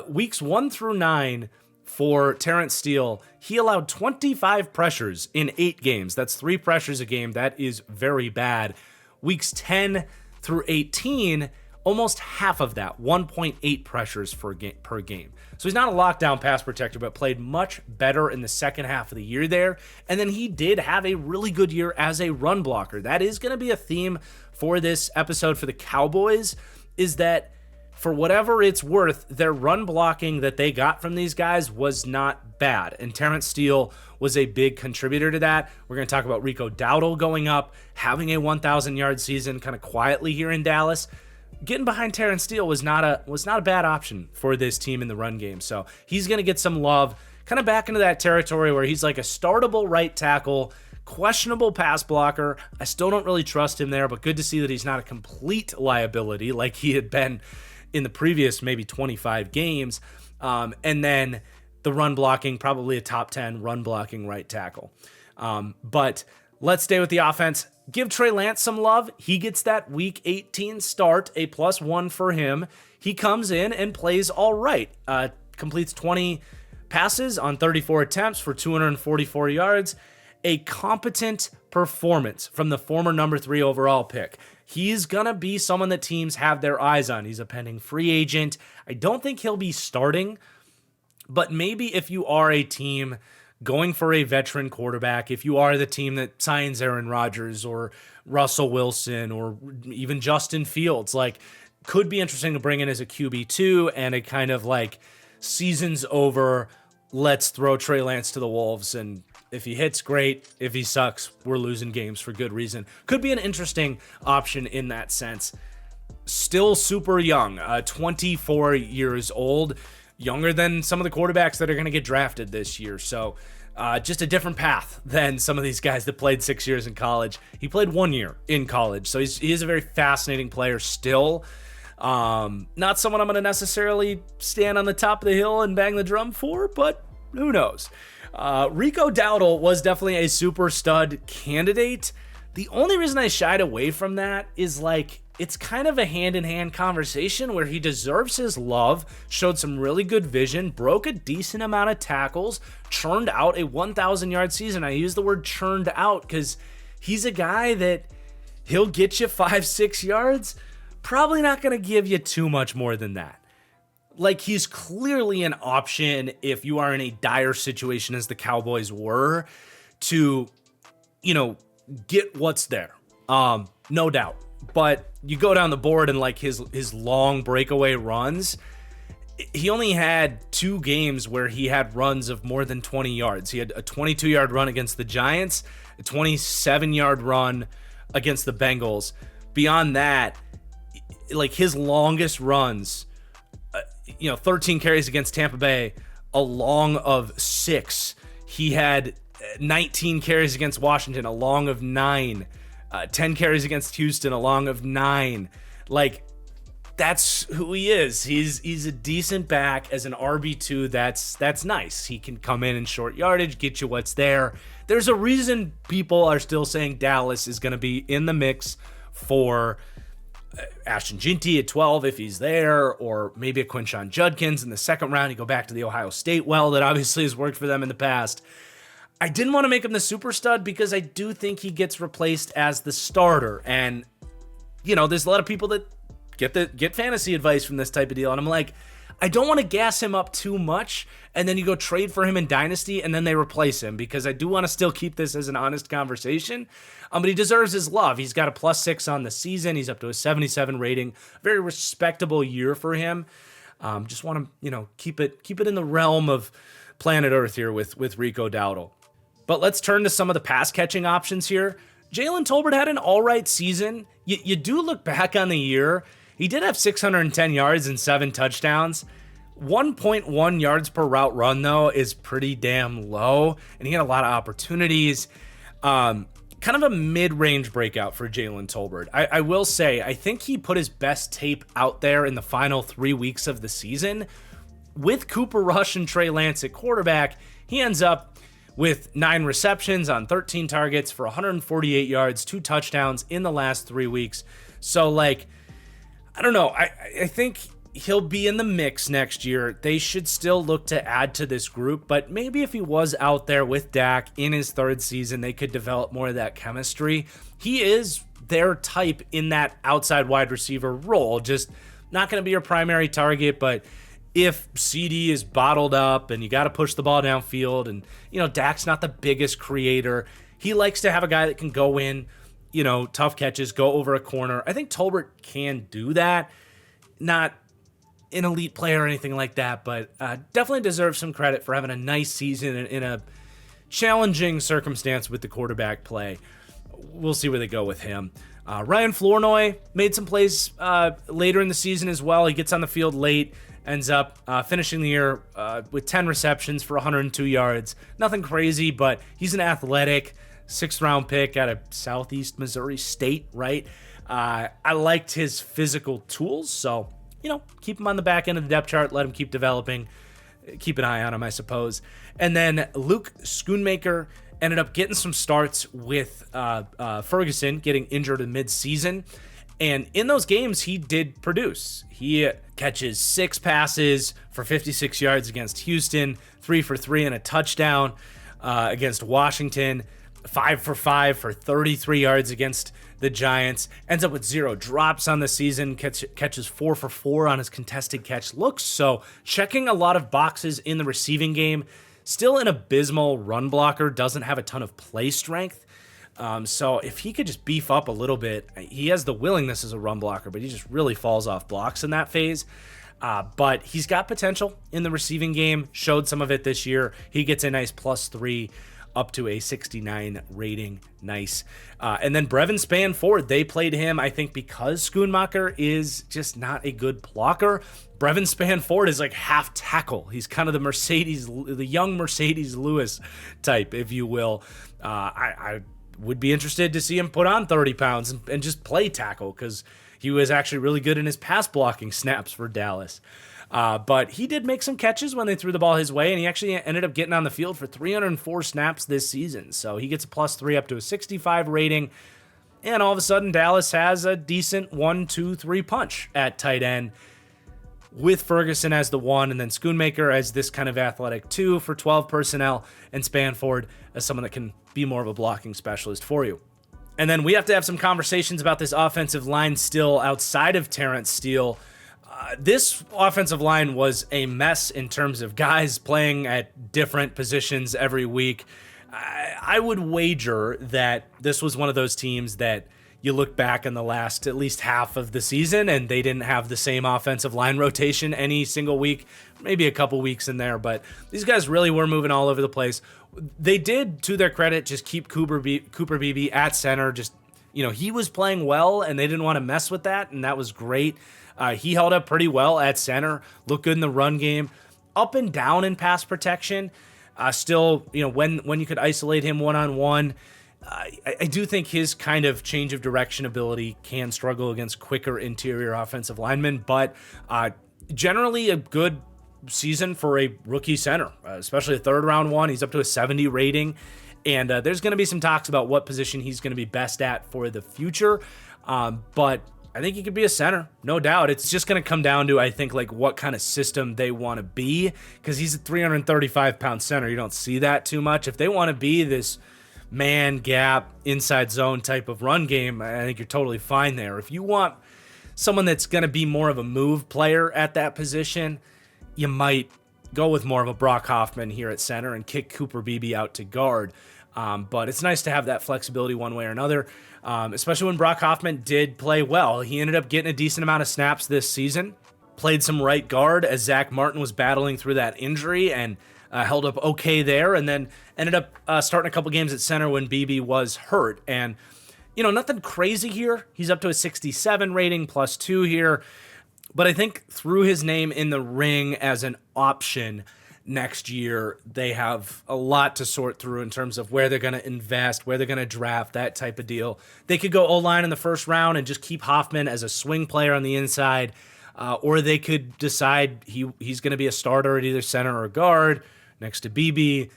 Speaker 1: Weeks 1 through 9, for Terrence Steele, he allowed 25 pressures in 8 games. That's 3 pressures a game. That is very bad. Weeks 10 through 18, almost half of that, 1.8 pressures per game. So he's not a lockdown pass protector, but played much better in the second half of the year there. And then he did have a really good year as a run blocker. That is going to be a theme for this episode for the Cowboys, is that for whatever it's worth, their run blocking that they got from these guys was not bad. And Terrence Steele was a big contributor to that. We're going to talk about Rico Dowdle going up, having a 1,000-yard season kind of quietly here in Dallas. Getting behind Terrence Steele was not a bad option for this team in the run game. So he's going to get some love, kind of back into that territory where he's like a startable right tackle, questionable pass blocker. I still don't really trust him there, but good to see that he's not a complete liability like he had been in the previous maybe 25 games. And then the run blocking, probably a top 10 run blocking right tackle. But let's stay with the offense. Give Trey Lance some love. He gets that week 18 start, a +1 for him. He comes in and plays all right. Completes 20 passes on 34 attempts for 244 yards. A competent performance from the former number 3 overall pick. He's going to be someone that teams have their eyes on. He's a pending free agent. I don't think he'll be starting, but maybe if you are a team going for a veteran quarterback, if you are the team that signs Aaron Rodgers or Russell Wilson or even Justin Fields, like, could be interesting to bring in as a QB2 and a kind of like season's over, let's throw Trey Lance to the Wolves, and if he hits, great. If he sucks, we're losing games for good reason. Could be an interesting option in that sense. Still super young, 24 years old, younger than some of the quarterbacks that are going to get drafted this year. So just a different path than some of these guys that played 6 years in college. He played 1 year in college, so he is a very fascinating player still. Not someone I'm going to necessarily stand on the top of the hill and bang the drum for, but who knows? Rico Dowdle was definitely a super stud candidate. The only reason I shied away from that is like, it's kind of a hand-in-hand conversation where he deserves his love, showed some really good vision, broke a decent amount of tackles, churned out a 1,000-yard season. I use the word churned out because he's a guy that he'll get you 5-6 yards, probably not going to give you too much more than that. Like, he's clearly an option if you are in a dire situation as the Cowboys were to, get what's there. No doubt. But you go down the board and like his long breakaway runs, he only had 2 games where he had runs of more than 20 yards. He had a 22-yard run against the Giants, a 27-yard run against the Bengals. Beyond that, like his longest runs, 13 carries against Tampa Bay, a long of 6. He had 19 carries against Washington, a long of 9. 10 carries against Houston, a long of 9. Like, that's who he is. He's a decent back as an RB2. That's nice. He can come in short yardage, get you what's there. There's a reason people are still saying Dallas is going to be in the mix for Ashton Ginty at 12 if he's there, or maybe a Quinshon Judkins in the second round. You go back to the Ohio State well that obviously has worked for them in the past. I didn't want to make him the super stud because I do think he gets replaced as the starter. And, there's a lot of people that get fantasy advice from this type of deal. And I'm like, I don't want to gas him up too much. And then you go trade for him in Dynasty and then they replace him, because I do want to still keep this as an honest conversation. But he deserves his love. He's got a +6 on the season. He's up to a 77 rating. Very respectable year for him. Just want to, keep it in the realm of planet Earth here with Rico Dowdle. But let's turn to some of the pass catching options here. Jalen Tolbert had an all right season. You do look back on the year, he did have 610 yards and 7 touchdowns. 1.1 yards per route run, though, is pretty damn low, and he had a lot of opportunities. Kind of a mid-range breakout for Jalen Tolbert. I will say, I think he put his best tape out there in the final 3 weeks of the season. With Cooper Rush and Trey Lance at quarterback, he ends up with 9 receptions on 13 targets for 148 yards, 2 touchdowns in the last 3 weeks. So, I don't know. I think he'll be in the mix next year. They should still look to add to this group, but maybe if he was out there with Dak in his third season, they could develop more of that chemistry. He is their type in that outside wide receiver role, just not going to be your primary target, but if CD is bottled up and you got to push the ball downfield and, Dak's not the biggest creator, he likes to have a guy that can go in, tough catches, go over a corner. I think Tolbert can do that. Not an elite player or anything like that, but definitely deserves some credit for having a nice season in a challenging circumstance with the quarterback play. We'll see where they go with him. Ryan Flournoy made some plays later in the season as well. He gets on the field late, ends up finishing the year with 10 receptions for 102 yards. Nothing crazy, but he's an athletic 6th-round pick out of Southeast Missouri State, right? I liked his physical tools, so keep him on the back end of the depth chart, let him keep developing, keep an eye on him, I suppose. And then Luke Schoonmaker ended up getting some starts with Ferguson getting injured in mid-season. And in those games, he did produce. He catches 6 passes for 56 yards against Houston, 3 for 3 and a touchdown against Washington, 5 for 5 for 33 yards against the Giants, ends up with 0 drops on the season, catches 4 for 4 on his contested catch looks. So checking a lot of boxes in the receiving game. Still an abysmal run blocker, doesn't have a ton of play strength. So if he could just beef up a little bit, he has the willingness as a run blocker, but he just really falls off blocks in that phase. But he's got potential in the receiving game, showed some of it this year. He gets a nice +3 up to a 69 rating. Nice. And then Brevin Spann-Ford, they played him, I think, because Schoonmaker is just not a good blocker. Brevin Spann-Ford is like half tackle. He's kind of the young Mercedes Lewis type, if you will. I would be interested to see him put on 30 pounds and just play tackle, because he was actually really good in his pass blocking snaps for Dallas. But he did make some catches when they threw the ball his way, and he actually ended up getting on the field for 304 snaps this season. So he gets a +3 up to a 65 rating. And all of a sudden, Dallas has a decent 1-2-3 punch at tight end, with Ferguson as the 1, and then Schoonmaker as this kind of athletic 2 for 12 personnel, and Spann-Ford as someone that can be more of a blocking specialist for you. And then we have to have some conversations about this offensive line still outside of Terrence Steele. This offensive line was a mess in terms of guys playing at different positions every week. I would wager that this was one of those teams that you look back in the last at least half of the season and they didn't have the same offensive line rotation any single week, maybe a couple weeks in there, but these guys really were moving all over the place. They did, to their credit, just keep Cooper Beebe at center. Just, he was playing well and they didn't want to mess with that, and that was great. He held up pretty well at center, looked good in the run game, up and down in pass protection. Still, when you could isolate him one-on-one, I do think his kind of change of direction ability can struggle against quicker interior offensive linemen, but generally a good season for a rookie center, especially a 3rd-round one. He's up to a 70 rating, and there's going to be some talks about what position he's going to be best at for the future, but I think he could be a center, no doubt. It's just going to come down to, I think, like what kind of system they want to be, because he's a 335-pound center. You don't see that too much. If they want to be this man gap inside zone type of run game, I think you're totally fine there. If you want someone that's going to be more of a move player at that position, you might go with more of a Brock Hoffman here at center and kick Cooper Beebe out to guard. But it's nice to have that flexibility one way or another, especially when Brock Hoffman did play well. He ended up getting a decent amount of snaps this season, played some right guard as Zach Martin was battling through that injury, and held up okay there, and then ended up starting a couple games at center when Beebe was hurt. And, nothing crazy here. He's up to a 67 rating, +2 here. But I think through his name in the ring as an option next year, they have a lot to sort through in terms of where they're going to invest, where they're going to draft, that type of deal. They could go O-line in the 1st round and just keep Hoffman as a swing player on the inside, or they could decide he's going to be a starter at either center or guard next to Beebe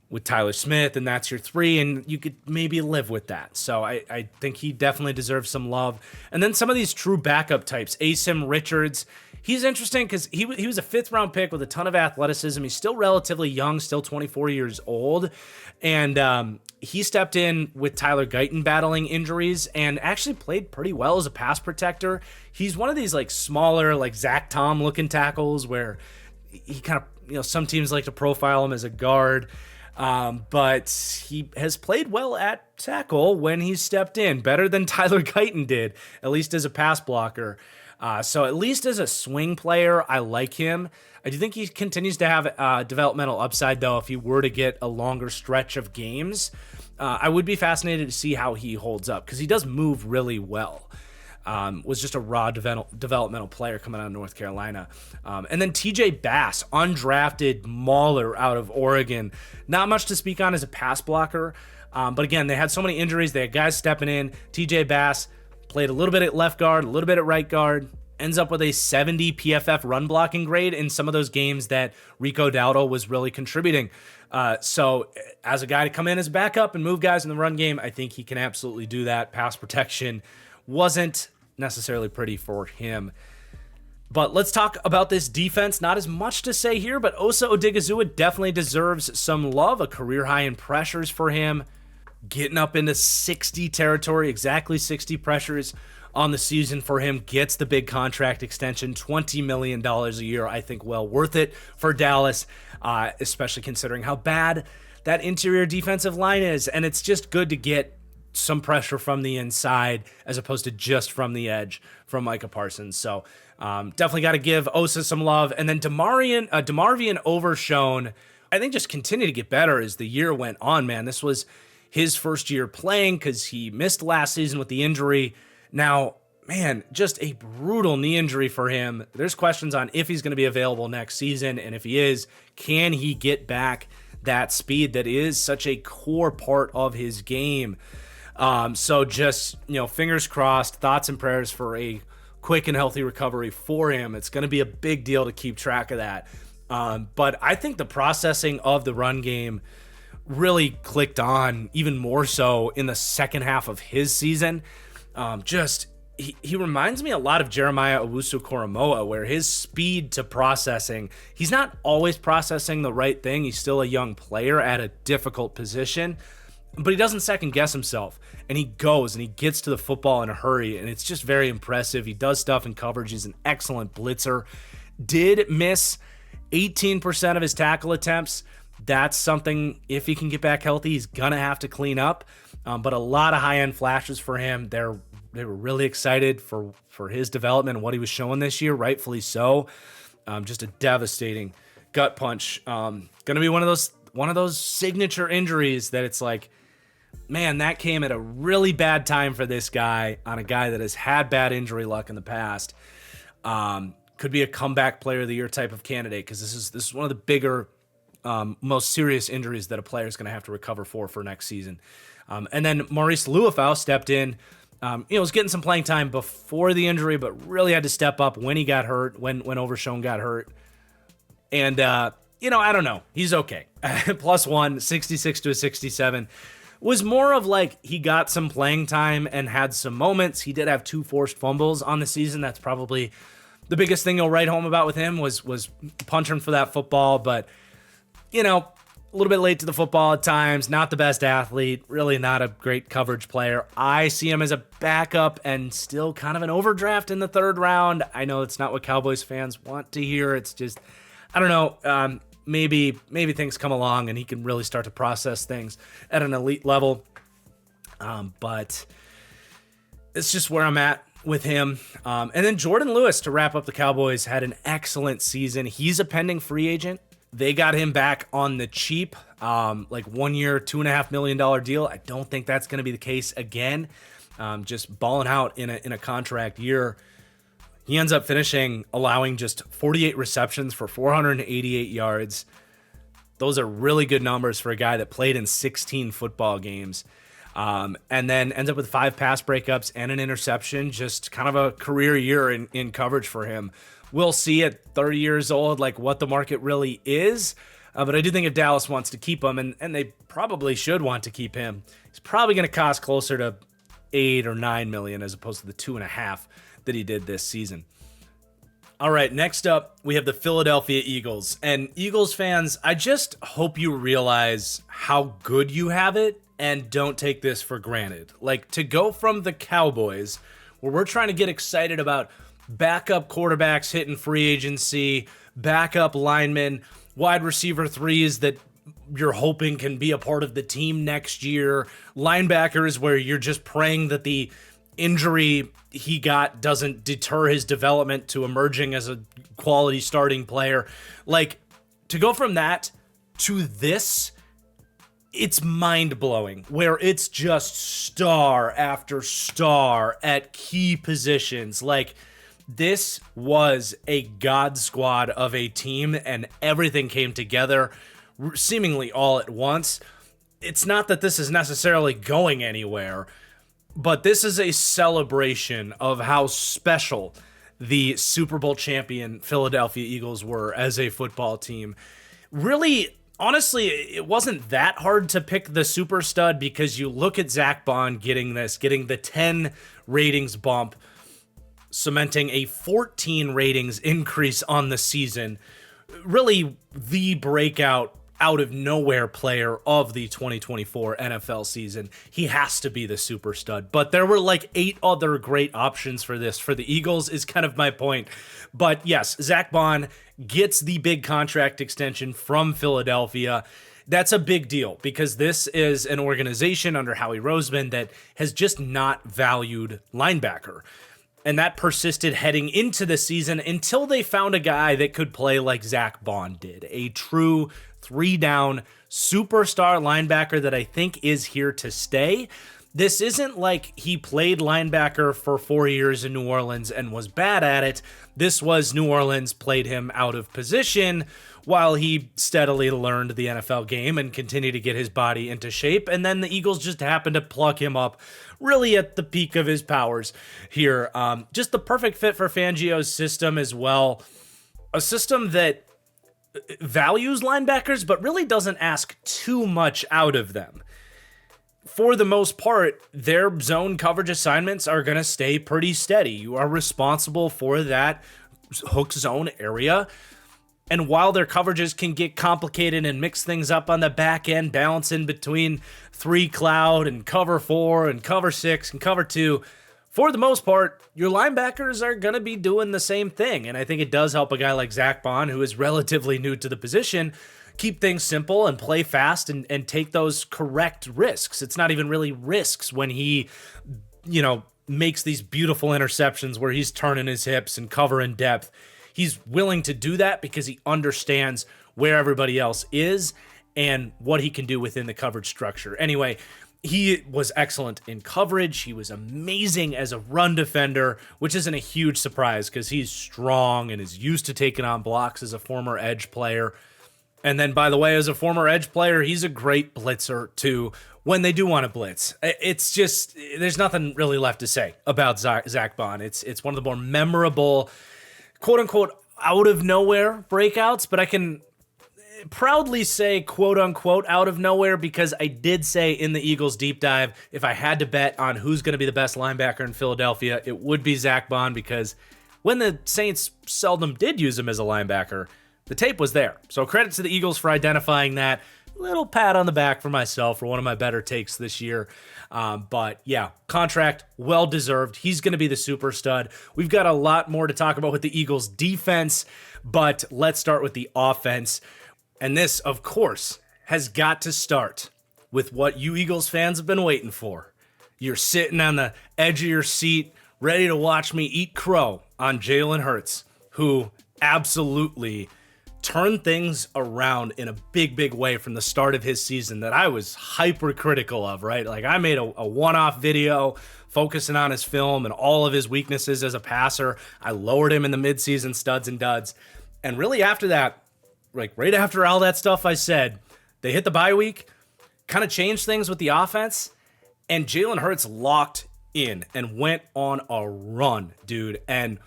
Speaker 1: with Tyler Smith, and that's your 3, and you could maybe live with that. So I think he definitely deserves some love. And then some of these true backup types, Asim Richards, He's interesting because he was a 5th round pick with a ton of athleticism. He's still relatively young, still 24 years old. And he stepped in with Tyler Guyton battling injuries and actually played pretty well as a pass protector. He's one of these like smaller, like Zach Tom looking tackles where he kind of, some teams like to profile him as a guard. But he has played well at tackle when he stepped in, better than Tyler Guyton did, at least as a pass blocker. So at least as a swing player, I like him. I do think he continues to have developmental upside, though. If he were to get a longer stretch of games, I would be fascinated to see how he holds up because he does move really well. Was just a raw developmental player coming out of North Carolina. And then TJ Bass, undrafted mauler out of Oregon. Not much to speak on as a pass blocker. But again, they had so many injuries. They had guys stepping in. TJ Bass played a little bit at left guard, a little bit at right guard, ends up with a 70 PFF run blocking grade in some of those games that Rico Dowdle was really contributing. So as a guy to come in as a backup and move guys in the run game, I think he can absolutely do that. Pass protection wasn't necessarily pretty for him. But let's talk about this defense. Not as much to say here, but Osa Odigizua definitely deserves some love. A career high in pressures for him. Getting up into 60 territory, exactly 60 pressures on the season for him. Gets the big contract extension, $20 million a year. I think well worth it for Dallas, especially considering how bad that interior defensive line is. And it's just good to get some pressure from the inside as opposed to just from the edge from Micah Parsons. So definitely got to give Osa some love. And then DeMarvion Overshown, I think just continued to get better as the year went on, man. This was his first year playing because he missed last season with the injury. Now, man, just a brutal knee injury for him. There's questions on if he's going to be available next season. And if he is, can he get back that speed that is such a core part of his game? So just, fingers crossed, thoughts and prayers for a quick and healthy recovery for him. It's going to be a big deal to keep track of that. But I think the processing of the run game really clicked on even more so in the second half of his season. He reminds me a lot of Jeremiah Owusu-Koramoah, where his speed to processing, he's not always processing the right thing. He's still a young player at a difficult position, but he doesn't second guess himself, and he goes and he gets to the football in a hurry, and it's just very impressive. He does stuff in coverage. He's an excellent blitzer. Did miss 18% of his tackle attempts. That's something, if he can get back healthy, he's going to have to clean up. But a lot of high-end flashes for him. They were really excited for his development and what he was showing this year, rightfully so. Just a devastating gut punch. Going to be one of those signature injuries that it's like, man, that came at a really bad time for this guy, on a guy that has had bad injury luck in the past. Could be a comeback player of the year type of candidate, because this is one of the bigger, most serious injuries that a player is going to have to recover for next season. And then Maurice Luafau stepped in. Was getting some playing time before the injury, but really had to step up when he got hurt, when Overshown got hurt. And, I don't know. He's okay. +1, 66 to a 67. Was more of like he got some playing time and had some moments. He did have 2 forced fumbles on the season. That's probably the biggest thing you'll write home about with him was punching for that football. But, a little bit late to the football at times, not the best athlete, really not a great coverage player. I see him as a backup and still kind of an overdraft in the 3rd round. I know it's not what Cowboys fans want to hear. It's just, I don't know, maybe things come along and he can really start to process things at an elite level. But it's just where I'm at with him. And then Jordan Lewis, to wrap up the Cowboys, had an excellent season. He's a pending free agent. They got him back on the cheap, like 1 year, $2.5 million deal. I don't think that's going to be the case again. Just balling out in a contract year. He ends up finishing allowing just 48 receptions for 488 yards. Those are really good numbers for a guy that played in 16 football games. And then ends up with 5 pass breakups and an interception. Just kind of a career year in coverage for him. We'll see at 30 years old, like what the market really is. But I do think if Dallas wants to keep him, and they probably should want to keep him, he's probably going to cost closer to 8 or 9 million as opposed to the 2.5 that he did this season. All right, next up, we have the Philadelphia Eagles. And Eagles fans, I just hope you realize how good you have it and don't take this for granted. Like, to go from the Cowboys, where we're trying to get excited about backup quarterbacks hitting free agency, backup linemen, wide receiver threes that you're hoping can be a part of the team next year, linebackers where you're just praying that the injury he got doesn't deter his development to emerging as a quality starting player. Like, to go from that to this, it's mind-blowing, where it's just star after star at key positions. Like, this was a god squad of a team, and everything came together seemingly all at once. It's not that this is necessarily going anywhere, but this is a celebration of how special the Super Bowl champion Philadelphia Eagles were as a football team. Really, honestly, it wasn't that hard to pick the super stud because you look at Zach Bond getting the 10 ratings bump, cementing a 14 ratings increase on the season. Really the breakout out of nowhere player of the 2024 NFL season. He has to be the super stud, but there were like 8 other great options for this for the Eagles is kind of my point. But yes, Zach Bond gets the big contract extension from Philadelphia. That's a big deal because this is an organization under Howie Roseman that has just not valued linebacker. And that persisted heading into the season until they found a guy that could play like Zach Bond did, a true 3-down superstar linebacker that I think is here to stay. This isn't like he played linebacker for 4 years in New Orleans and was bad at it. This was New Orleans played him out of position while he steadily learned the NFL game and continued to get his body into shape. And then the Eagles just happened to pluck him up really at the peak of his powers here. Just the perfect fit for Fangio's system as well. A system that values linebackers, but really doesn't ask too much out of them. For the most part, their zone coverage assignments are going to stay pretty steady. You are responsible for that hook zone area. And while their coverages can get complicated and mix things up on the back end, balancing between 3 cloud and cover 4 and cover 6 and cover 2, for the most part, your linebackers are going to be doing the same thing. And I think it does help a guy like Zach Bond, who is relatively new to the position, keep things simple and play fast and take those correct risks. It's not even really risks when he, makes these beautiful interceptions where he's turning his hips and covering depth. He's willing to do that because he understands where everybody else is and what he can do within the coverage structure. Anyway, he was excellent in coverage. He was amazing as a run defender, which isn't a huge surprise because he's strong and is used to taking on blocks as a former edge player. And then, by the way, as a former edge player, he's a great blitzer, too, when they do want to blitz. It's just, there's nothing really left to say about Zach Bond. It's one of the more memorable, quote-unquote, out-of-nowhere breakouts, but I can proudly say, quote-unquote, out of nowhere, because I did say in the Eagles deep dive, if I had to bet on who's going to be the best linebacker in Philadelphia, it would be Zach Bond, because when the Saints seldom did use him as a linebacker, the tape was there. So credit to the Eagles for identifying that. Little pat on the back for myself for one of my better takes this year. But yeah, contract well-deserved. He's going to be the super stud. We've got a lot more to talk about with the Eagles defense, but let's start with the offense. And this, of course, has got to start with what you Eagles fans have been waiting for. You're sitting on the edge of your seat, ready to watch me eat crow on Jalen Hurts, who absolutely turned things around in a big, big way from the start of his season that I was hypercritical of, right? Like, I made a one-off video focusing on his film and all of his weaknesses as a passer. I lowered him in the midseason studs and duds. And really after that, like right after all that stuff I said, they hit the bye week, kind of changed things with the offense, and Jalen Hurts locked in and went on a run, dude. And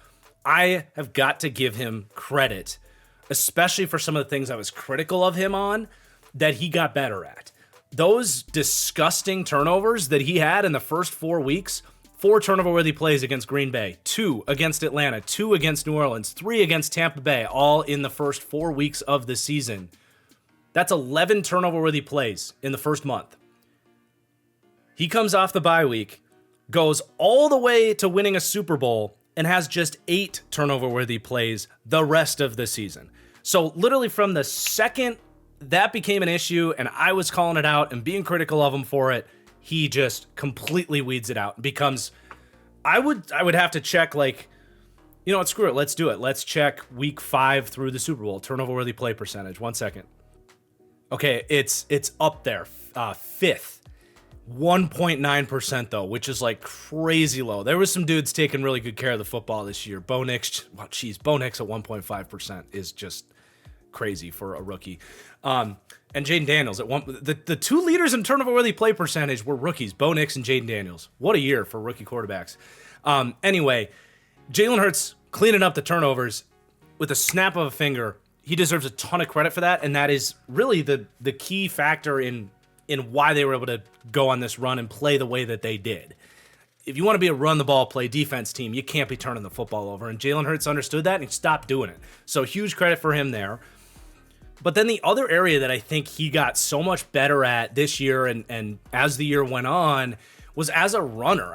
Speaker 1: I have got to give him credit, especially for some of the things I was critical of him on, that he got better at. Those disgusting turnovers that he had in the first 4 weeks, 4 turnover-worthy plays against Green Bay, 2 against Atlanta, 2 against New Orleans, 3 against Tampa Bay, all in the first 4 weeks of the season. That's 11 turnover-worthy plays in the first month. He comes off the bye week, goes all the way to winning a Super Bowl, and has just 8 turnover-worthy plays the rest of the season. So literally from the second that became an issue and I was calling it out and being critical of him for it, he just completely weeds it out. Becomes, I would have to check, like, you know what, screw it, let's do it. Let's check week 5 through the Super Bowl, turnover-worthy play percentage. 1 second. Okay, it's up there, 5th. 1.9% though, which is like crazy low. There was some dudes taking really good care of the football this year. Bo Nix, well, geez, Bo Nix at 1.5% is just crazy for a rookie. And Jaden Daniels at the 2 leaders in turnover-worthy play percentage were rookies, Bo Nix and Jaden Daniels. What a year for rookie quarterbacks. Anyway, Jalen Hurts cleaning up the turnovers with a snap of a finger. He deserves a ton of credit for that, and that is really the key factor in why they were able to go on this run and play the way that they did. If you want to be a run-the-ball play defense team, you can't be turning the football over, and Jalen Hurts understood that, and he stopped doing it. So huge credit for him there. But then the other area that I think he got so much better at this year and as the year went on was as a runner.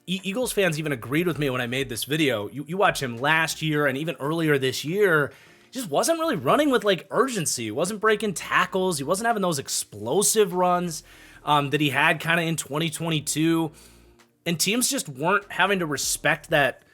Speaker 1: Eagles fans even agreed with me when I made this video. You watch him last year and even earlier this year, he just wasn't really running with like urgency. He wasn't breaking tackles. He wasn't having those explosive runs that he had kind of in 2022. And teams just weren't having to respect that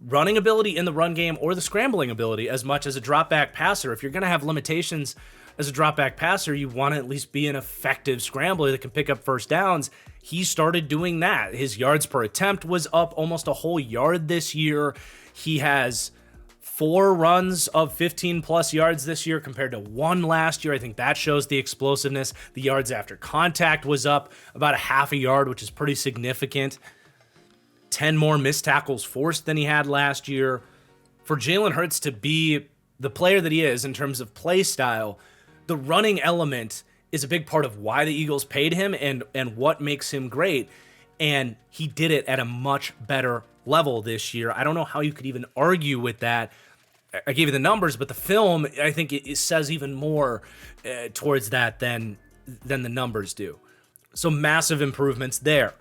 Speaker 1: running ability in the run game or the scrambling ability as much as a drop back passer. If you're going to have limitations as a drop back passer, you want to at least be an effective scrambler that can pick up first downs. He started doing that. His yards per attempt was up almost a whole yard this year. He has 4 runs of 15 plus yards this year compared to 1 last year. I think that shows the explosiveness. The yards after contact was up about a half a yard, which is pretty significant. 10 more missed tackles forced than he had last year. For Jalen Hurts to be the player that he is in terms of play style, the running element is a big part of why the Eagles paid him and what makes him great. And he did it at a much better level this year. I don't know how you could even argue with that. I gave you the numbers, but the film, I think it says even more towards that than the numbers do. So massive improvements there.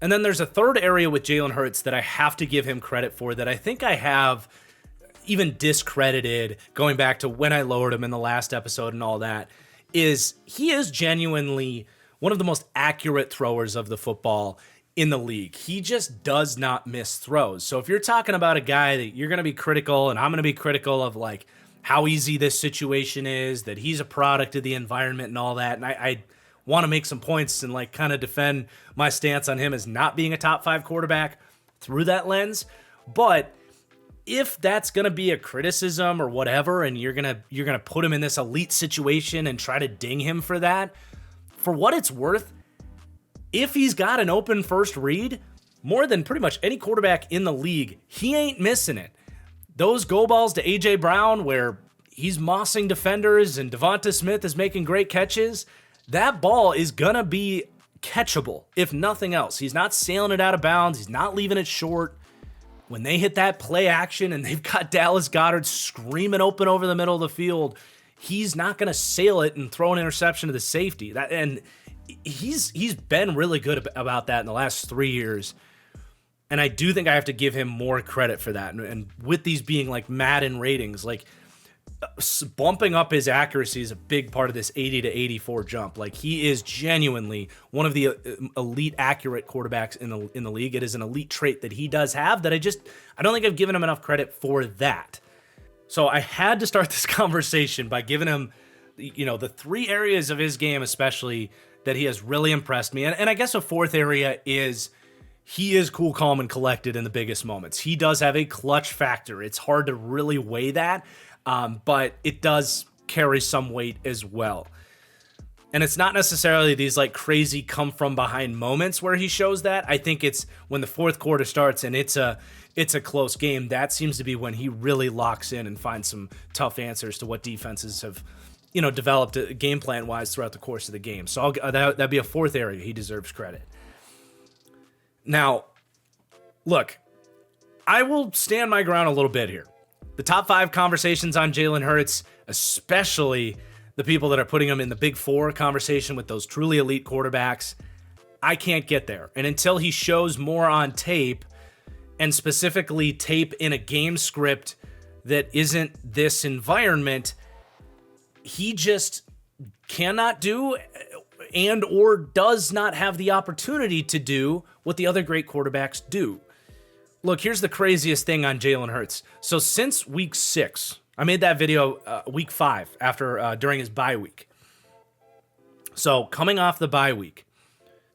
Speaker 1: And then there's a third area with Jalen Hurts that I have to give him credit for that I think I have even discredited going back to when I lowered him in the last episode and all that, is he is genuinely one of the most accurate throwers of the football in the league. He just does not miss throws. So if you're talking about a guy that you're going to be critical, and I'm going to be critical of like how easy this situation is, that he's a product of the environment and all that, and I want to make some points and like kind of defend my stance on him as not being a top 5 quarterback through that lens. But if that's going to be a criticism or whatever, and you're going to put him in this elite situation and try to ding him for that, for what it's worth, if he's got an open first read, more than pretty much any quarterback in the league, he ain't missing it. Those go balls to A.J. Brown where he's mossing defenders and Devonta Smith is making great catches, that ball is going to be catchable, if nothing else. He's not sailing it out of bounds. He's not leaving it short. When they hit that play action and they've got Dallas Goedert screaming open over the middle of the field, he's not going to sail it and throw an interception to the safety. And he's been really good about that in the last 3 years. And I do think I have to give him more credit for that. And with these being like Madden ratings, like bumping up his accuracy is a big part of this 80 to 84 jump. Like he is genuinely one of the elite accurate quarterbacks in the league. It is an elite trait that he does have that I don't think I've given him enough credit for that. So I had to start this conversation by giving him, the 3 areas of his game, especially that he has really impressed me. And I guess a 4th area is he is cool, calm, and collected in the biggest moments. He does have a clutch factor. It's hard to really weigh that. But it does carry some weight as well. And it's not necessarily these like crazy come from behind moments where he shows that. I think it's when the 4th quarter starts and it's a close game. That seems to be when he really locks in and finds some tough answers to what defenses have, developed game plan wise throughout the course of the game. So that'd be a 4th area he deserves credit. Now, Look, I will stand my ground a little bit here. The top 5 conversations on Jalen Hurts, especially the people that are putting him in the big 4 conversation with those truly elite quarterbacks, I can't get there. And until he shows more on tape, and specifically tape in a game script that isn't this environment, he just cannot do and or does not have the opportunity to do what the other great quarterbacks do. Look, here's the craziest thing on Jalen Hurts. So since week 6, I made that video week 5 after during his bye week. So coming off the bye week,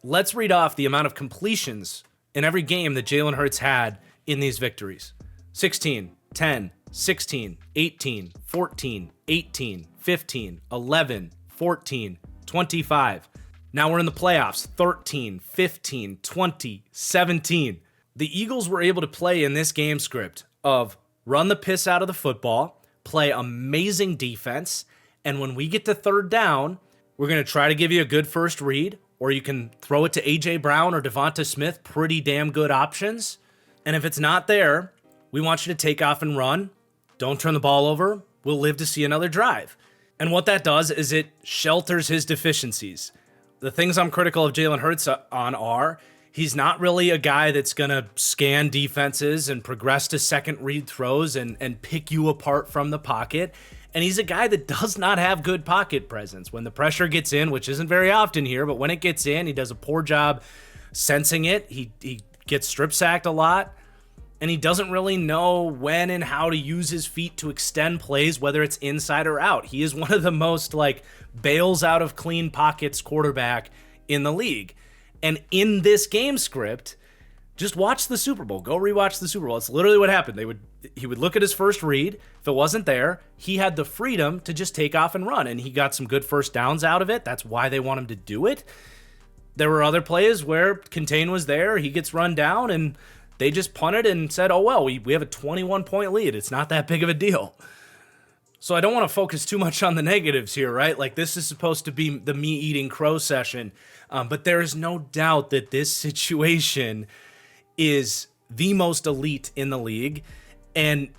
Speaker 1: let's read off the amount of completions in every game that Jalen Hurts had in these victories. 16, 10, 16, 18, 14, 18, 15, 11, 14, 25. Now we're in the playoffs. 13, 15, 20, 17. The Eagles were able to play in this game script of run the piss out of the football, play amazing defense, and when we get to third down, we're going to try to give you a good first read, or you can throw it to A.J. Brown or Devonta Smith, pretty damn good options. And if it's not there, we want you to take off and run. Don't turn the ball over. We'll live to see another drive. And what that does is it shelters his deficiencies. The things I'm critical of Jalen Hurts on are he's not really a guy that's going to scan defenses and progress to second read throws and pick you apart from the pocket. And he's a guy that does not have good pocket presence. When the pressure gets in, which isn't very often here, but when it gets in, he does a poor job sensing it. He gets strip sacked a lot. And he doesn't really know when and how to use his feet to extend plays, whether it's inside or out. He is one of the most bails out of clean pockets quarterback in the league. And in this game script, just watch the Super Bowl. Go rewatch the Super Bowl. It's literally what happened. He would look at his first read. If it wasn't there, he had the freedom to just take off and run. And he got some good first downs out of it. That's why they want him to do it. There were other plays where Contain was there. He gets run down and they just punted and said, oh, well, we have a 21-point lead. It's not that big of a deal. So I don't want to focus too much on the negatives here, right? This is supposed to be the me-eating crow session. But there is no doubt that this situation is the most elite in the league and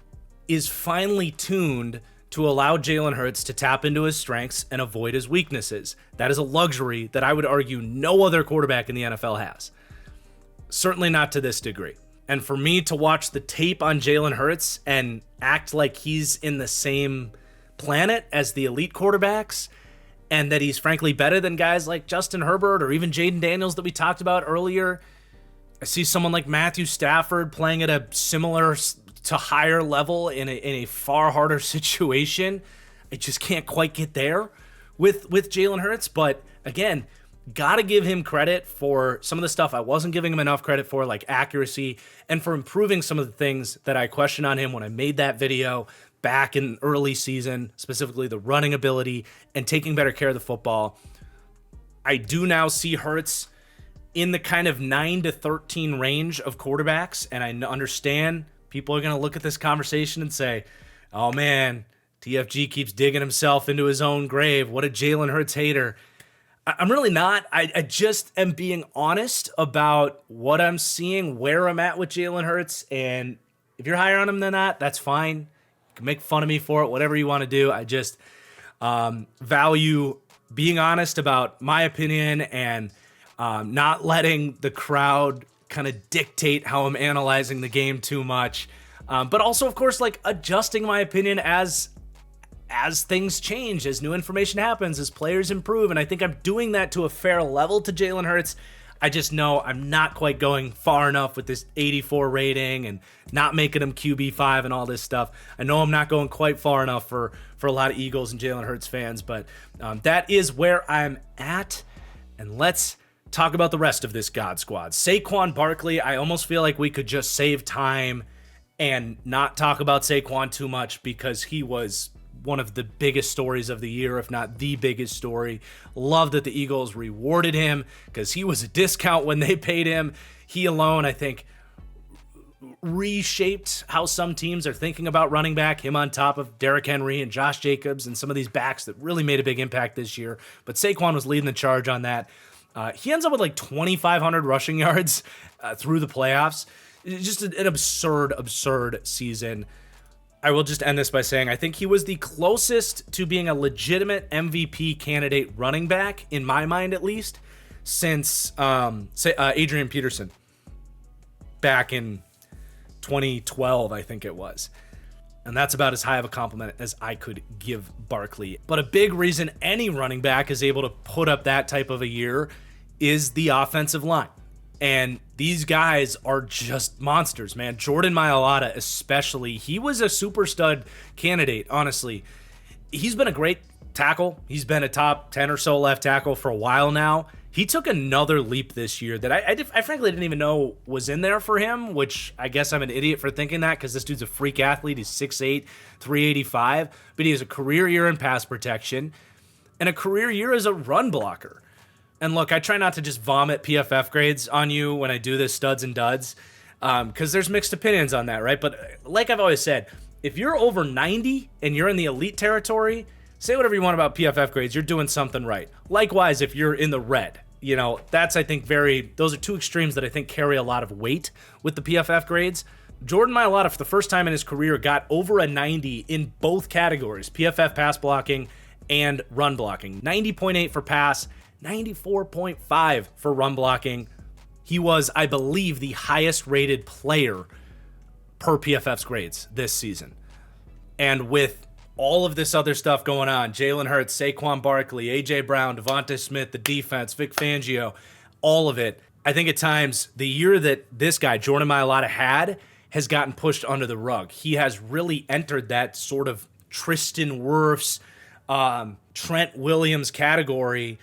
Speaker 1: is finely tuned to allow Jalen Hurts to tap into his strengths and avoid his weaknesses. That is a luxury that I would argue no other quarterback in the NFL has. Certainly not to this degree. And for me to watch the tape on Jalen Hurts and act like he's in the same planet as the elite quarterbacks, and that he's frankly better than guys like Justin Herbert or even Jaden Daniels that we talked about earlier. I see someone like Matthew Stafford playing at a similar to higher level in a far harder situation. I just can't quite get there with Jalen Hurts. But again, got to give him credit for some of the stuff I wasn't giving him enough credit for, like accuracy, and for improving some of the things that I questioned on him when I made that video back in early season, specifically the running ability and taking better care of the football. I do now see Hurts in the kind of 9 to 13 range of quarterbacks, and I understand people are going to look at this conversation and say, oh man, TFG keeps digging himself into his own grave. What a Jalen Hurts hater. I'm really not. I just am being honest about what I'm seeing, where I'm at with Jalen Hurts, and if you're higher on him than that, that's fine. You can make fun of me for it, whatever you want to do. I just value being honest about my opinion and not letting the crowd kind of dictate how I'm analyzing the game too much. But also, of course, adjusting my opinion as things change, as new information happens, as players improve. And I think I'm doing that to a fair level to Jalen Hurts. I just know I'm not quite going far enough with this 84 rating and not making him QB5 and all this stuff. I know I'm not going quite far enough for a lot of Eagles and Jalen Hurts fans, but that is where I'm at. And let's talk about the rest of this God Squad. Saquon Barkley, I almost feel like we could just save time and not talk about Saquon too much because he was one of the biggest stories of the year, if not the biggest story. Love that the Eagles rewarded him because he was a discount when they paid him. He alone, I think, reshaped how some teams are thinking about running back, him on top of Derrick Henry and Josh Jacobs and some of these backs that really made a big impact this year. But Saquon was leading the charge on that. He ends up with 2,500 rushing yards through the playoffs. Just an absurd season. I will just end this by saying I think he was the closest to being a legitimate MVP candidate running back, in my mind at least, since Adrian Peterson back in 2012, I think it was. And that's about as high of a compliment as I could give Barkley. But a big reason any running back is able to put up that type of a year is the offensive line. And these guys are just monsters, man. Jordan Mailata especially. He was a super stud candidate, honestly. He's been a great tackle. He's been a top 10 or so left tackle for a while now. He took another leap this year that I frankly didn't even know was in there for him, which I guess I'm an idiot for thinking that because this dude's a freak athlete. He's 6'8", 385, but he has a career year in pass protection and a career year as a run blocker. And look, I try not to just vomit PFF grades on you when I do this studs and duds, because there's mixed opinions on that, right? But like I've always said, if you're over 90 and you're in the elite territory, say whatever you want about PFF grades, you're doing something right. Likewise, if you're in the red, that's, I think, those are two extremes that I think carry a lot of weight with the PFF grades. Jordan Mailata, for the first time in his career, got over a 90 in both categories, PFF pass blocking and run blocking. 90.8 for pass, 94.5 for run blocking. He was, I believe, the highest rated player per PFF's grades this season. And with all of this other stuff going on, Jalen Hurts, Saquon Barkley, A.J. Brown, Devonta Smith, the defense, Vic Fangio, all of it, I think at times the year that this guy, Jordan Mailata, had has gotten pushed under the rug. He has really entered that sort of Tristan Wirfs, Trent Williams category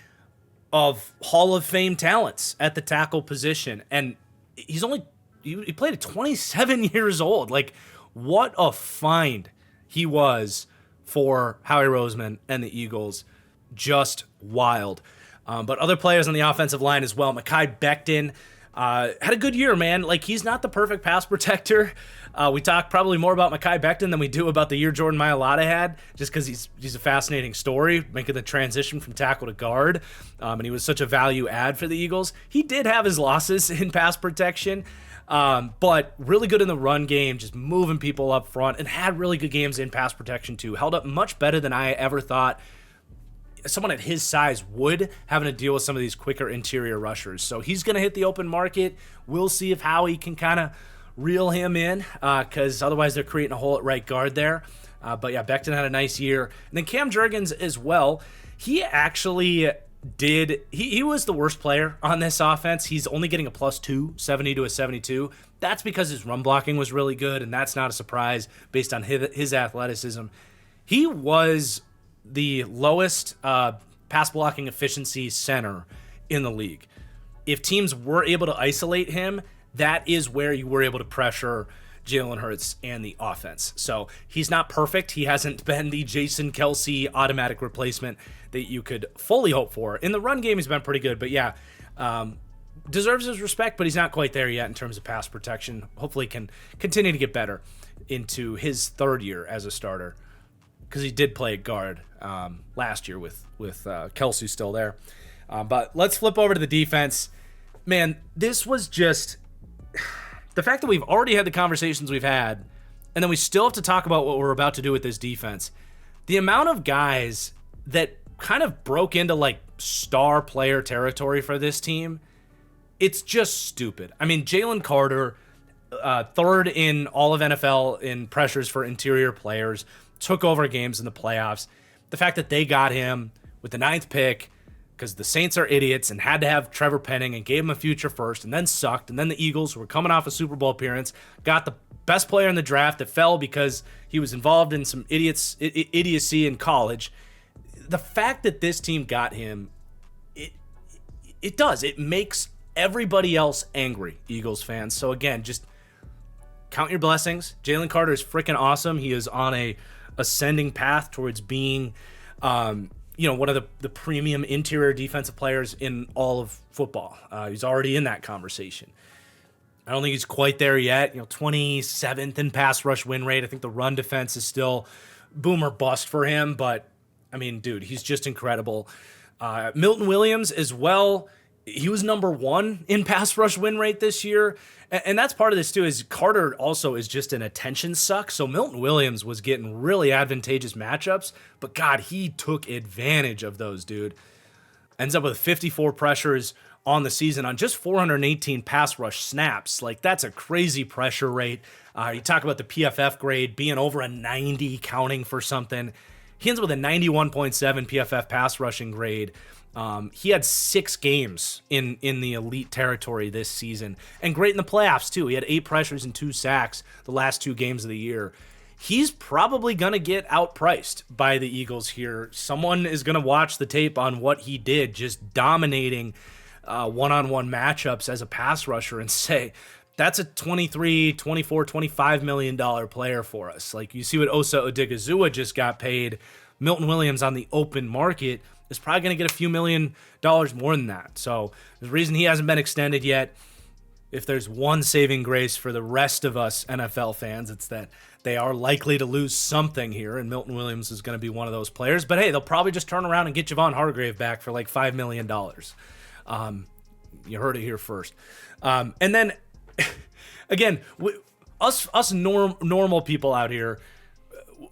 Speaker 1: of Hall of Fame talents at the tackle position. And he played at 27 years old. Like, what a find he was for Howie Roseman and the Eagles. Just wild. But other players on the offensive line as well. Mekhi Becton had a good year, man. Like, he's not the perfect pass protector. We talk probably more about Mekhi Becton than we do about the year Jordan Mailata had, just because he's a fascinating story, making the transition from tackle to guard, and he was such a value add for the Eagles. He did have his losses in pass protection, but really good in the run game, just moving people up front, and had really good games in pass protection too. Held up much better than I ever thought someone at his size would, having to deal with some of these quicker interior rushers. So he's going to hit the open market. We'll see if Howie can kind of reel him in, because otherwise they're creating a hole at right guard there. But yeah, Becton had a nice year. And then Cam Jurgens as well. He actually he was the worst player on this offense. He's only getting a +2, 70 to a 72. That's because his run blocking was really good, and that's not a surprise based on his athleticism. He was the lowest pass blocking efficiency center in the league. If teams were able to isolate him, that is where you were able to pressure Jalen Hurts and the offense. So he's not perfect. He hasn't been the Jason Kelce automatic replacement that you could fully hope for. In the run game, he's been pretty good, but yeah, deserves his respect, but he's not quite there yet in terms of pass protection. Hopefully can continue to get better into his third year as a starter, because he did play guard last year with Kelce still there. But let's flip over to the defense. Man, this was just the fact that we've already had the conversations we've had, and then we still have to talk about what we're about to do with this defense. The amount of guys that kind of broke into like star player territory for this team, it's just stupid. I mean, Jalen Carter, third in all of NFL in pressures for interior players, took over games in the playoffs. The fact that they got him with the 9th pick because the Saints are idiots and had to have Trevor Penning and gave him a future first and then sucked. And then the Eagles, who were coming off a Super Bowl appearance, got the best player in the draft that fell because he was involved in some idiocy in college. The fact that this team got him, it makes everybody else angry, Eagles fans. So again, just count your blessings. Jalen Carter is freaking awesome. He is on a ascending path towards being one of the premium interior defensive players in all of football. He's already in that conversation. I don't think he's quite there yet. 27th in pass rush win rate. I think the run defense is still boom or bust for him, but I mean, dude, he's just incredible. Milton Williams as well. He was number 1 in pass rush win rate this year. And that's part of this too, is Carter also is just an attention suck. So Milton Williams was getting really advantageous matchups, but God, he took advantage of those, dude. Ends up with 54 pressures on the season on just 418 pass rush snaps. Like, that's a crazy pressure rate. You talk about the PFF grade being over a 90 counting for something. He ends up with a 91.7 PFF pass rushing grade. He had 6 games in the elite territory this season, and great in the playoffs too. He had 8 pressures and 2 sacks the last 2 games of the year. He's probably going to get outpriced by the Eagles here. Someone is going to watch the tape on what he did, just dominating one-on-one matchups as a pass rusher, and say, that's a $23, $24, $25 million player for us. Like, you see what Osa Odigizua just got paid. Milton Williams on the open market is probably going to get a few $1,000,000 more than that. So there's a reason he hasn't been extended yet. If there's one saving grace for the rest of us NFL fans, it's that they are likely to lose something here, and Milton Williams is going to be one of those players. But hey, they'll probably just turn around and get Javon Hargrave back for like $5 million. You heard it here first. And then, again, us normal people out here,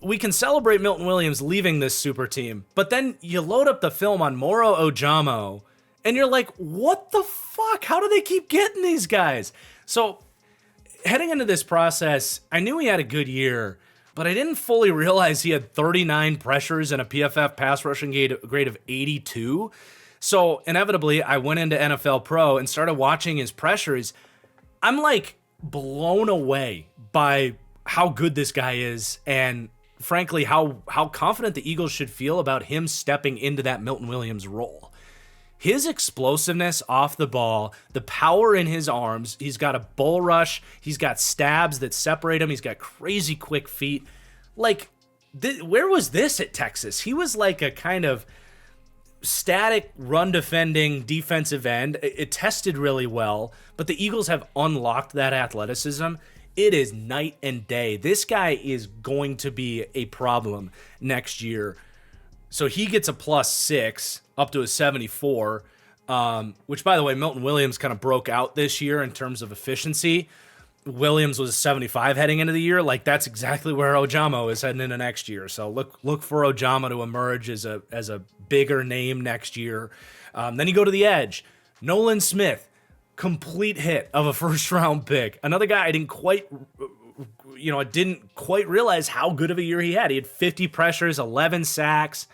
Speaker 1: we can celebrate Milton Williams leaving this super team, but then you load up the film on Moro Ojamo, and you're like, what the fuck? How do they keep getting these guys? So heading into this process, I knew he had a good year, but I didn't fully realize he had 39 pressures and a PFF pass rushing grade of 82. So inevitably, I went into NFL Pro and started watching his pressures. I'm like blown away by how good this guy is, and frankly, how confident the Eagles should feel about him stepping into that Milton Williams role. His explosiveness off the ball, the power in his arms, he's got a bull rush, he's got stabs that separate him, he's got crazy quick feet. Like, where was this at Texas? He was like a kind of static run defending defensive end. It tested really well, but the Eagles have unlocked that athleticism. It is night and day. This guy is going to be a problem next year. So he gets a +6 up to a 74, which, by the way, Milton Williams kind of broke out this year in terms of efficiency. Williams was a 75 heading into the year. Like, that's exactly where Ojamo is heading into next year. So look for Ojamo to emerge as a bigger name next year. Then you go to the edge. Nolan Smith, complete hit of a first-round pick. Another guy I didn't quite realize how good of a year he had. He had 50 pressures, 11 sacks.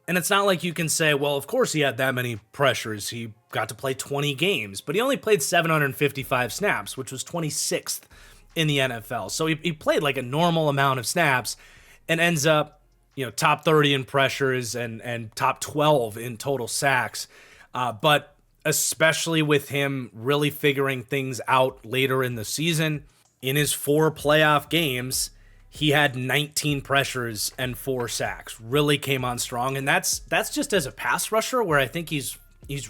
Speaker 1: And it's not like you can say, well, of course he had that many pressures. He got to play 20 games, but he only played 755 snaps, which was 26th in the NFL. So he played like a normal amount of snaps and ends up, top 30 in pressures and top 12 in total sacks. But especially with him really figuring things out later in the season, in his 4 playoff games, he had 19 pressures and 4 sacks. Really came on strong, and that's just as a pass rusher, where I think he's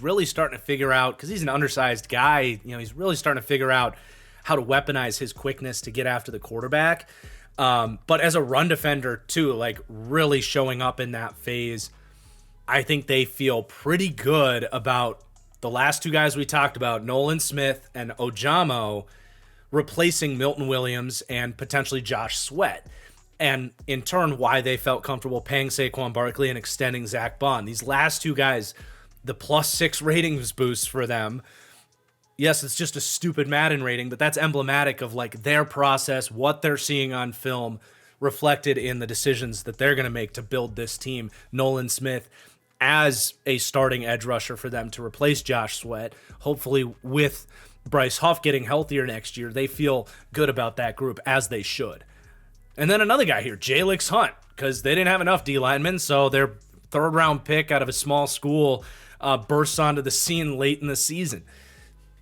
Speaker 1: really starting to figure out, because he's an undersized guy. He's really starting to figure out how to weaponize his quickness to get after the quarterback. But as a run defender too, like really showing up in that phase, I think they feel pretty good about the last 2 guys we talked about, Nolan Smith and Ojamo, replacing Milton Williams and potentially Josh Sweat. And in turn, why they felt comfortable paying Saquon Barkley and extending Zach Bond. These last 2 guys, the +6 ratings boost for them. Yes, it's just a stupid Madden rating, but that's emblematic of like their process, what they're seeing on film, reflected in the decisions that they're going to make to build this team. Nolan Smith as a starting edge rusher for them to replace Josh Sweat, hopefully with Bryce Huff getting healthier next year. They feel good about that group, as they should. And then another guy here, Jalix Hunt, because they didn't have enough D linemen, so their 3rd-round pick out of a small school bursts onto the scene late in the season.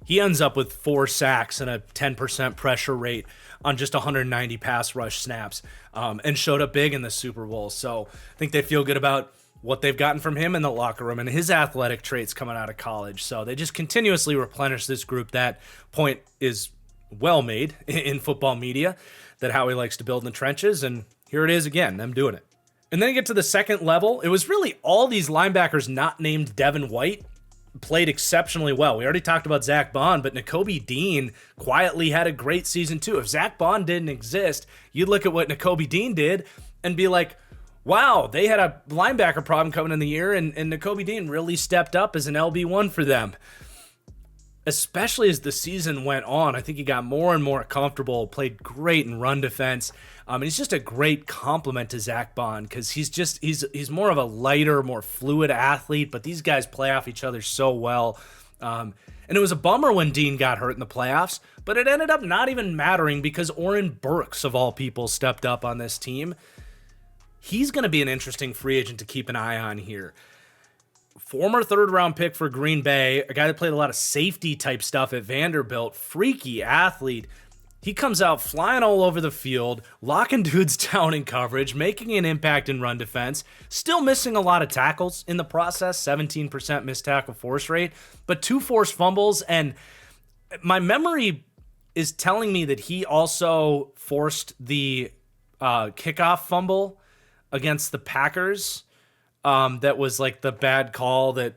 Speaker 1: He ends up with 4 sacks and a 10% pressure rate on just 190 pass rush snaps, and showed up big in the Super Bowl. So I think they feel good about what they've gotten from him in the locker room and his athletic traits coming out of college. So they just continuously replenish this group. That point is well made in football media, that Howie likes to build in the trenches, and here it is again, them doing it. And then you get to the second level. It was really all these linebackers not named Devin White played exceptionally well. We already talked about Zach Bond, but Nakobe Dean quietly had a great season too. If Zach Bond didn't exist, you'd look at what Nakobe Dean did and be like, wow, they had a linebacker problem coming in the year, and Nakobe Dean really stepped up as an LB1 for them. Especially as the season went on, I think he got more and more comfortable, played great in run defense. And he's just a great complement to Zach Bond because he's more of a lighter, more fluid athlete, but these guys play off each other so well. And it was a bummer when Dean got hurt in the playoffs, but it ended up not even mattering because Oren Burks, of all people, stepped up on this team. He's going to be an interesting free agent to keep an eye on here. Former third-round pick for Green Bay, a guy that played a lot of safety-type stuff at Vanderbilt, freaky athlete. He comes out flying all over the field, locking dudes down in coverage, making an impact in run defense, still missing a lot of tackles in the process, 17% missed tackle force rate, but 2 forced fumbles, and my memory is telling me that he also forced the kickoff fumble against the Packers. That was like the bad call that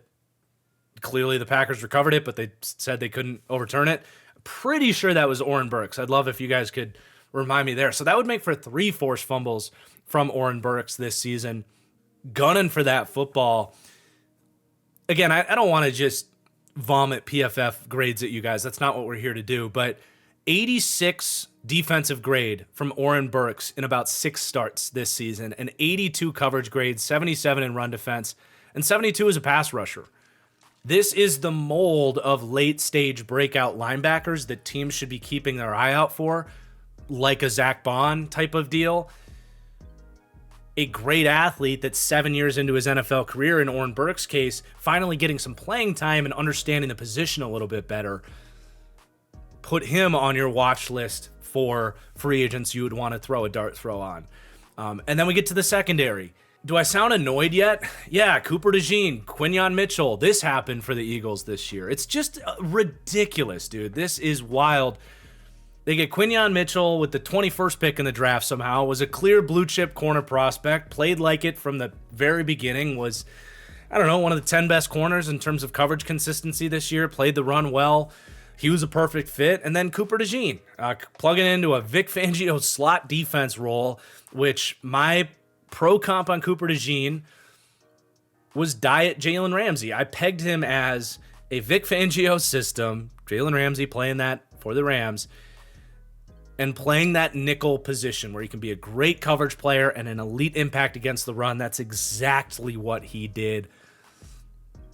Speaker 1: clearly the Packers recovered it, but they said they couldn't overturn it. Pretty sure that was Oren Burks. I'd love if you guys could remind me there. So that would make for 3 forced fumbles from Oren Burks this season. Gunning for that football. Again, I don't want to just vomit PFF grades at you guys. That's not what we're here to do. But 86 defensive grade from Oren Burks in about 6 starts this season, an 82 coverage grade, 77 in run defense, and 72 as a pass rusher. This is the mold of late-stage breakout linebackers that teams should be keeping their eye out for, like a Zach Bond type of deal. A great athlete that's 7 years into his NFL career, in Oren Burks' case, finally getting some playing time and understanding the position a little bit better. Put him on your watch list for free agents you would want to throw a dart throw on. And then we get to the secondary. Do I sound annoyed yet? Yeah, Cooper DeJean, Quinyon Mitchell. This happened for the Eagles this year. It's just ridiculous, dude. This is wild. They get Quinyon Mitchell with the 21st pick in the draft somehow. Was a clear blue chip corner prospect. Played like it from the very beginning. Was, I don't know, one of the 10 best corners in terms of coverage consistency this year. Played the run well. He was a perfect fit. And then Cooper DeJean, plugging into a Vic Fangio slot defense role, which my pro comp on Cooper DeJean was diet Jalen Ramsey. I pegged him as a Vic Fangio system, Jalen Ramsey playing that for the Rams, and playing that nickel position where he can be a great coverage player and an elite impact against the run. That's exactly what he did.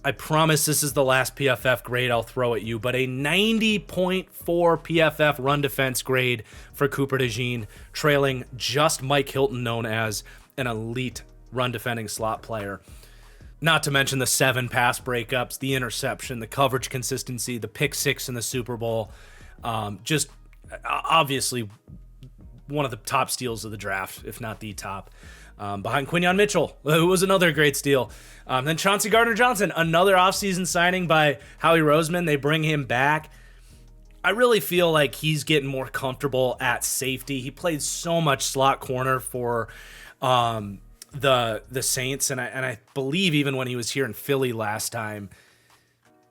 Speaker 1: I promise this is the last PFF grade I'll throw at you, but a 90.4 PFF run defense grade for Cooper DeJean, trailing just Mike Hilton, known as an elite run defending slot player. Not to mention the 7 pass breakups, the interception, the coverage consistency, the pick 6 in the Super Bowl. Just obviously one of the top steals of the draft, if not the top. Behind Quinyon Mitchell, who was another great steal. Then Chauncey Gardner-Johnson, another offseason signing by Howie Roseman. They bring him back. I really feel like he's getting more comfortable at safety. He played so much slot corner for the Saints, and I believe even when he was here in Philly last time,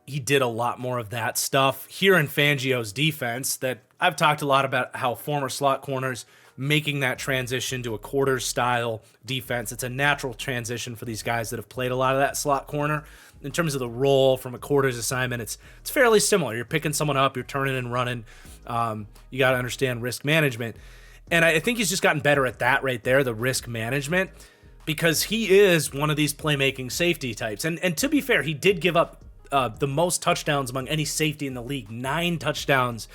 Speaker 1: he did a lot more of that stuff. Here in Fangio's defense, that I've talked a lot about how former slot corners making that transition to a quarter style defense. It's a natural transition for these guys that have played a lot of that slot corner. In terms of the role from a quarters assignment, it's fairly similar. You're picking someone up, you're turning and running. You got to understand risk management. And I think he's just gotten better at that right there, the risk management, because he is one of these playmaking safety types. And to be fair, he did give up the most touchdowns among any safety in the league. 9 touchdowns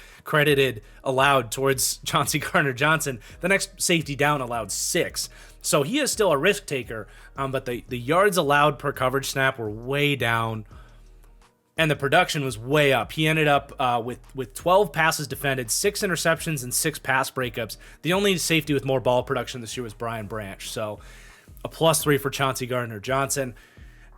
Speaker 1: allowed towards Chauncey Gardner-Johnson. The next safety down allowed 6. So he is still a risk taker, but the yards allowed per coverage snap were way down, and the production was way up. He ended up with 12 passes defended, 6 interceptions, and 6 pass breakups. The only safety with more ball production this year was Brian Branch. So a +3 for Chauncey Gardner-Johnson.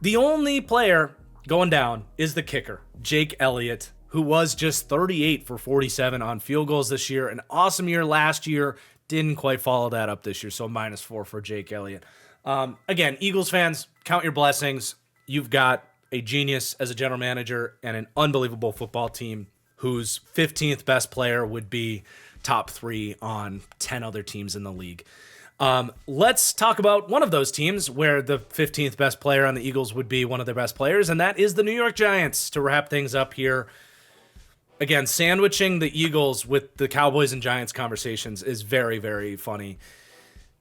Speaker 1: The only player going down is the kicker, Jake Elliott, who was just 38 for 47 on field goals this year. An awesome year last year. Didn't quite follow that up this year, so -4 for Jake Elliott. Again, Eagles fans, count your blessings. You've got a genius as a general manager and an unbelievable football team whose 15th best player would be top 3 on 10 other teams in the league. Let's talk about one of those teams where the 15th best player on the Eagles would be one of their best players, and that is the New York Giants. To wrap things up here, again, sandwiching the Eagles with the Cowboys and Giants conversations is very, very funny.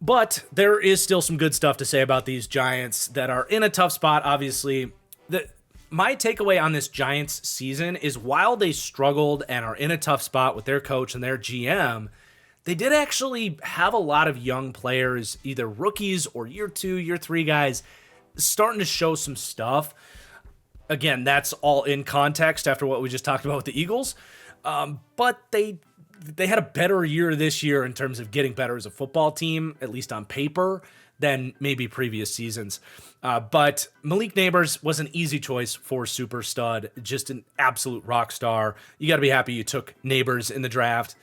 Speaker 1: But there is still some good stuff to say about these Giants that are in a tough spot, obviously. My takeaway on this Giants season is while they struggled and are in a tough spot with their coach and their GM, they did actually have a lot of young players, either rookies or year 2, year 3 guys, starting to show some stuff. Again, that's all in context after what we just talked about with the Eagles. But they had a better year this year in terms of getting better as a football team, at least on paper, than maybe previous seasons. But Malik Neighbors was an easy choice for super stud, just an absolute rock star. You got to be happy you took Neighbors in the draft.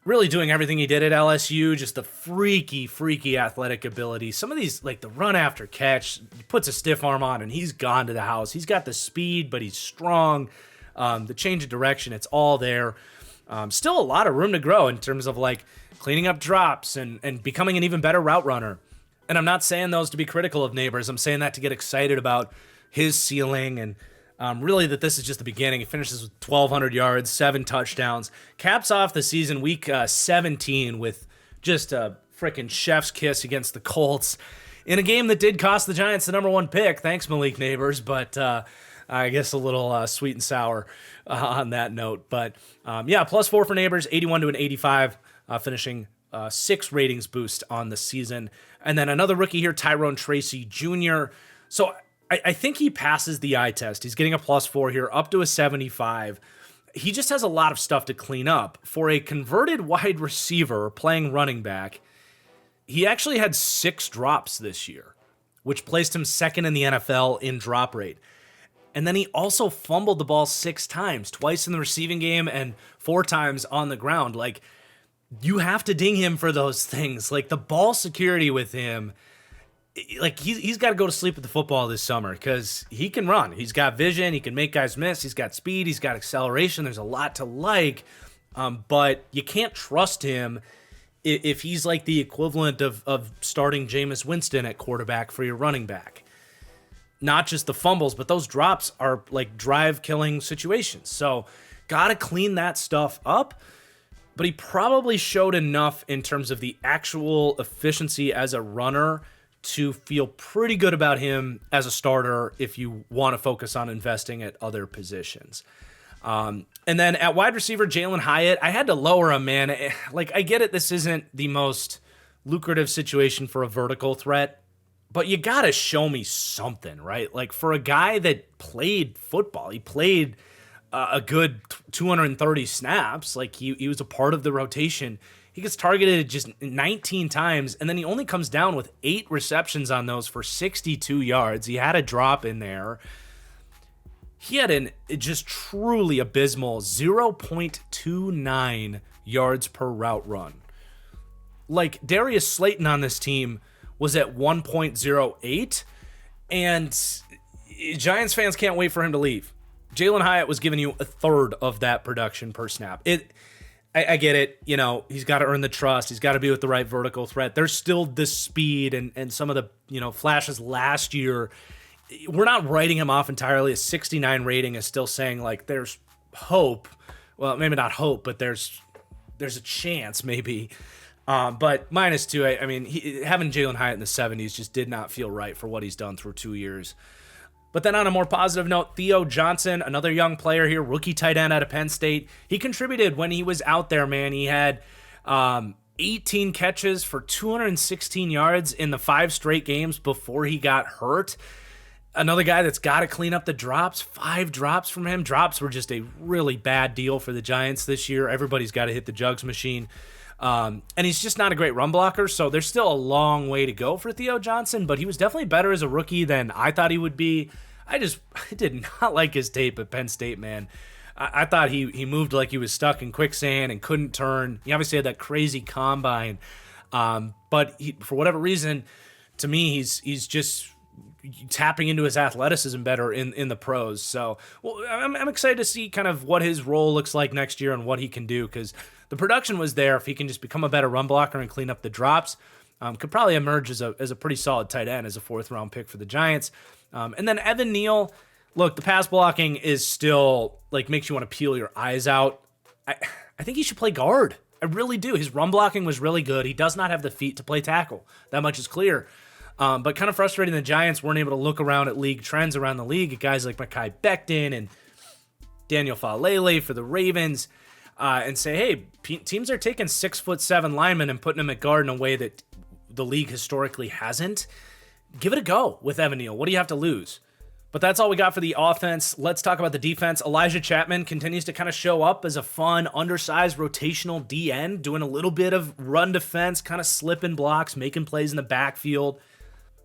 Speaker 1: Really doing everything he did at LSU, just the freaky athletic ability. Some of these, like the run after catch, he puts a stiff arm on and he's gone to the house. He's got the speed, but he's strong. The change of direction, it's all there. Still a lot of room to grow in terms of like cleaning up drops and becoming an even better route runner. And I'm not saying those to be critical of Neighbors. I'm saying that to get excited about his ceiling and really that this is just the beginning. He finishes with 1,200 yards, 7 touchdowns. Caps off the season week 17 with just a freaking chef's kiss against the Colts in a game that did cost the Giants the number 1 pick. Thanks, Malik Neighbors, but I guess a little sweet and sour on that note. But yeah, +4 for Neighbors, 81 to an 85, finishing 6 ratings boost on the season. And then another rookie here, Tyrone Tracy Jr. So I think he passes the eye test. He's getting a +4 here, up to a 75. He just has a lot of stuff to clean up. For a converted wide receiver playing running back, he actually had 6 drops this year, which placed him second in the NFL in drop rate. And then he also fumbled the ball 6 times, twice in the receiving game and 4 times on the ground. Like, you have to ding him for those things. Like, the ball security with him, like, he's got to go to sleep with the football this summer because he can run. He's got vision. He can make guys miss. He's got speed. He's got acceleration. There's a lot to like, but you can't trust him if he's like the equivalent of starting Jameis Winston at quarterback for your running back. Not just the fumbles, but those drops are like drive-killing situations. So got to clean that stuff up. But he probably showed enough in terms of the actual efficiency as a runner to feel pretty good about him as a starter if you want to focus on investing at other positions. And then at wide receiver, Jalen Hyatt, I had to lower him, man. Like, I get it, this isn't the most lucrative situation for a vertical threat, but you got to show me something, right? Like, for a guy that played football, he played a good 230 snaps. Like, he was a part of the rotation. He gets targeted just 19 times, and then he only comes down with 8 receptions on those for 62 yards. He had a drop in there. He had an just truly abysmal 0.29 yards per route run. Like, Darius Slayton on this team was at 1.08, and Giants fans can't wait for him to leave. Jalen Hyatt was giving you a third of that production per snap. I get it. You know, he's got to earn the trust. He's got to be with the right vertical threat. There's still the speed and some of the, flashes last year. We're not writing him off entirely. A 69 rating is still saying, like, there's hope. Well, maybe not hope, but there's a chance maybe. But -2, I mean, having Jalen Hyatt in the 70s just did not feel right for what he's done through 2 years. But then on a more positive note, Theo Johnson, another young player here, rookie tight end out of Penn State. He contributed when he was out there, man. He had 18 catches for 216 yards in the 5 straight games before he got hurt. Another guy that's got to clean up the drops. 5 drops from him. Drops were just a really bad deal for the Giants this year. Everybody's got to hit the jugs machine. And he's just not a great run blocker, so there's still a long way to go for Theo Johnson, but he was definitely better as a rookie than I thought he would be. I did not like his tape at Penn State, man. I thought he moved like he was stuck in quicksand and couldn't turn. He obviously had that crazy combine, but for whatever reason, to me, he's just tapping into his athleticism better in the pros. So well, I'm excited to see kind of what his role looks like next year and what he can do, because the production was there. If he can just become a better run blocker and clean up the drops, could probably emerge as a pretty solid tight end, as a 4th-round pick for the Giants. And then Evan Neal, look, the pass blocking is still, like, makes you want to peel your eyes out. I think he should play guard. I really do. His run blocking was really good. He does not have the feet to play tackle. That much is clear. But kind of frustrating, the Giants weren't able to look around at league trends around the league at guys like Mekhi Becton and Daniel Falele for the Ravens, and say, hey, teams are taking 6'7" linemen and putting them at guard in a way that the league historically hasn't. Give it a go with Evan Neal. What do you have to lose? But that's all we got for the offense. Let's talk about the defense. Elijah Chapman continues to kind of show up as a fun, undersized, rotational DN, doing a little bit of run defense, kind of slipping blocks, making plays in the backfield.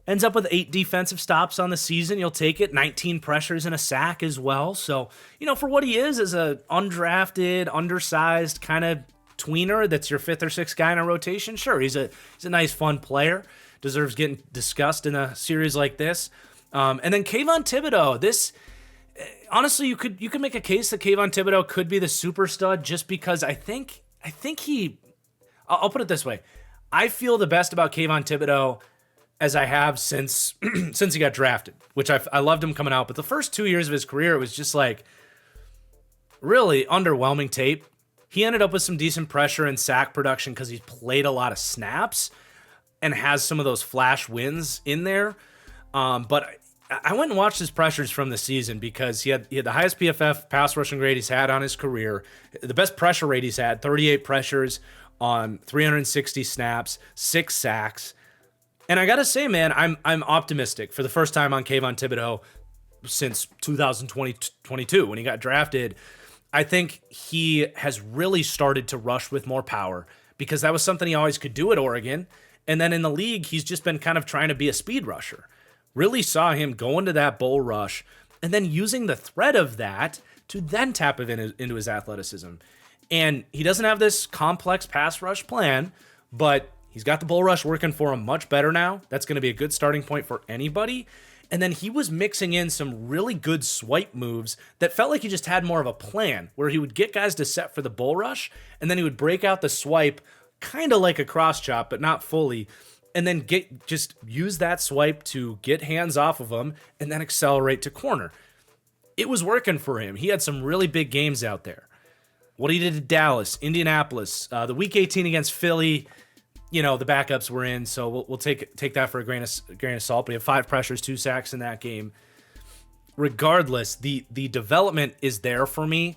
Speaker 1: Ends up with 8 defensive stops on the season. You'll take it. 19 pressures and a sack as well. So, for what he is as a undrafted, undersized kind of tweener that's your 5th or 6th guy in a rotation, sure, he's a nice, fun player. Deserves getting discussed in a series like this. And then Kayvon Thibodeau. This, honestly, you could make a case that Kayvon Thibodeau could be the super stud, just because I think I'll put it this way. I feel the best about Kayvon Thibodeau as I have since he got drafted, which I loved him coming out. But the first 2 years of his career, it was just like really underwhelming tape. He ended up with some decent pressure and sack production because he's played a lot of snaps and has some of those flash wins in there. But I went and watched his pressures from the season, because he had the highest PFF pass rushing grade he's had on his career, the best pressure rate he's had, 38 pressures on 360 snaps, 6 sacks. And I gotta say, man, I'm optimistic for the first time on Kayvon Thibodeau since 2022 when he got drafted. I think he has really started to rush with more power, because that was something he always could do at Oregon. And then in the league, he's just been kind of trying to be a speed rusher. Really saw him go into that bull rush and then using the threat of that to then tap it into his athleticism. And he doesn't have this complex pass rush plan, but he's got the bull rush working for him much better now. That's going to be a good starting point for anybody. And then he was mixing in some really good swipe moves that felt like he just had more of a plan, where he would get guys to set for the bull rush, and then he would break out the swipe kind of like a cross chop, but not fully, and then just use that swipe to get hands off of them and then accelerate to corner. It was working for him. He had some really big games out there. What he did at Dallas, Indianapolis, the Week 18 against Philly, the backups were in, so we'll take that for a grain of salt. But he had 5 pressures, 2 sacks in that game. Regardless, the development is there for me,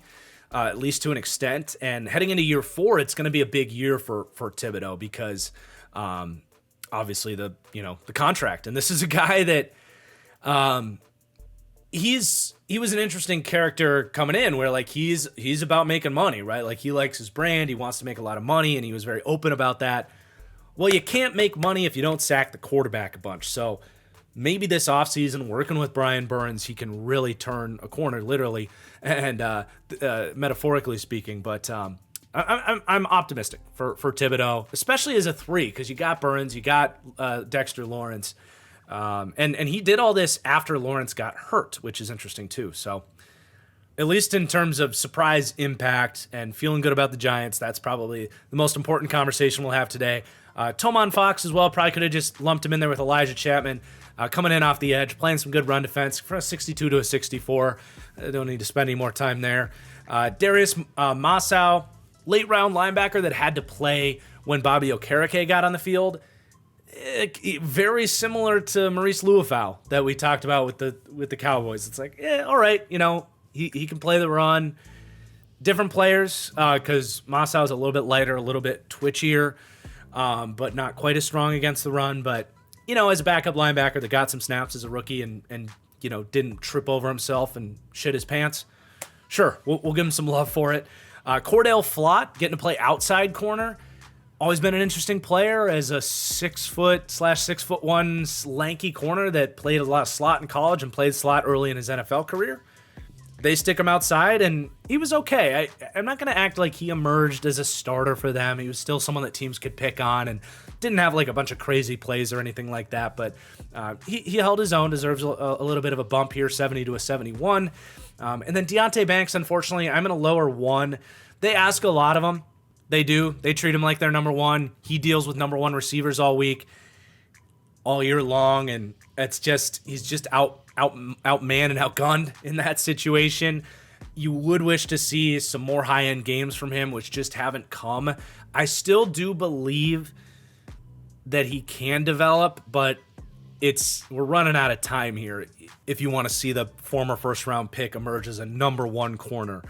Speaker 1: at least to an extent. And heading into year 4, it's going to be a big year for Thibodeau, because obviously the contract. And this is a guy that he was an interesting character coming in, where like he's about making money, right? Like he likes his brand, he wants to make a lot of money, and he was very open about that. Well, you can't make money if you don't sack the quarterback a bunch. So maybe this offseason, working with Brian Burns, he can really turn a corner, literally and metaphorically speaking. But I'm optimistic for Thibodeau, especially as a 3, because you got Burns, you got Dexter Lawrence, and he did all this after Lawrence got hurt, which is interesting too. So at least in terms of surprise impact and feeling good about the Giants, that's probably the most important conversation we'll have today. Tomon Fox as well, probably could have just lumped him in there with Elijah Chapman, coming in off the edge, playing some good run defense from a 62 to a 64. I don't need to spend any more time there. Darius Masau, late round linebacker that had to play when Bobby Okereke got on the field. Very similar to Maurice Luafau that we talked about with the Cowboys. It's like, all right, he can play the run. Different players, because Masau is a little bit lighter, a little bit twitchier, but not quite as strong against the run. But, as a backup linebacker that got some snaps as a rookie and didn't trip over himself and shit his pants, sure, we'll give him some love for it. Cordell Flott getting to play outside corner. Always been an interesting player as a 6'6'1" lanky corner that played a lot of slot in college and played slot early in his NFL career. they stick him outside, and he was okay. I'm not going to act like he emerged as a starter for them. He was still someone that teams could pick on and didn't have like a bunch of crazy plays or anything like that, but he held his own, deserves a little bit of a bump here, 70 to a 71. And then Deonte Banks, unfortunately, I'm in a lower 1. They ask a lot of him. They do. They treat him like they're number 1. He deals with number 1 receivers all week, all year long, and he's just outmanned and outgunned in that situation. You would wish to see some more high-end games from him, which just haven't come. I still do believe that he can develop, but we're running out of time here if you want to see the former first-round pick emerge as a number 1 corner.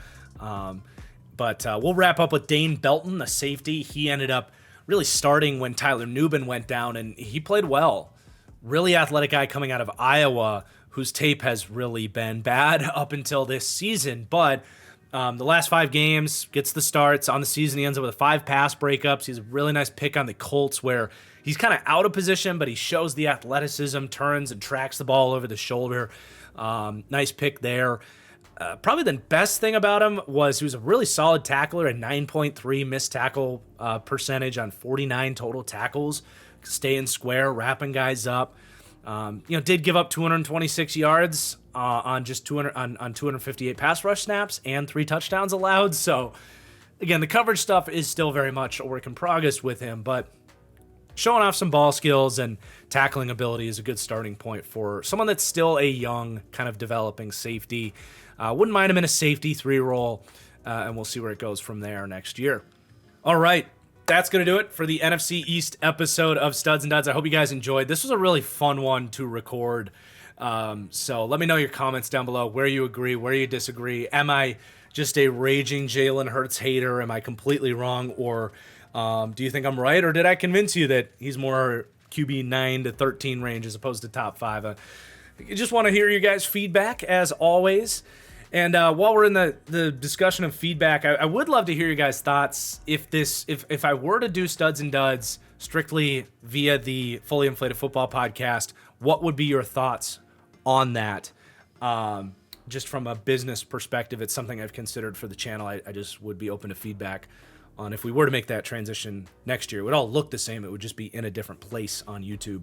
Speaker 1: But we'll wrap up with Dane Belton, the safety. He ended up really starting when Tyler Nubin went down, and he played well. Really athletic guy coming out of Iowa, whose tape has really been bad up until this season. But the last 5 games, gets the starts. On the season, he ends up with 5 pass breakups. He's a really nice pick on the Colts where he's kind of out of position, but he shows the athleticism, turns and tracks the ball over the shoulder. Nice pick there. Probably the best thing about him was he was a really solid tackler, a 9.3 missed tackle percentage on 49 total tackles, staying square, wrapping guys up. Did give up 226 yards on 258 pass rush snaps and 3 touchdowns allowed. So again, the coverage stuff is still very much a work in progress with him, but showing off some ball skills and tackling ability is a good starting point for someone that's still a young, kind of developing safety. Wouldn't mind him in a safety 3 role, and we'll see where it goes from there next year. All right, that's going to do it for the NFC East episode of Studs and Duds. I hope you guys enjoyed. This was a really fun one to record. So let me know your comments down below, where you agree, where you disagree. Am I just a raging Jalen Hurts hater? Am I completely wrong? Or do you think I'm right? Or did I convince you that he's more QB 9 to 13 range as opposed to top 5? I just want to hear your guys' feedback, as always. And while we're in the discussion of feedback, I would love to hear your guys' thoughts. If I were to do Studs and Duds strictly via the Fully Inflated Football podcast, what would be your thoughts on that? Just from a business perspective, it's something I've considered for the channel. I just would be open to feedback on if we were to make that transition next year. It would all look the same. It would just be in a different place on YouTube.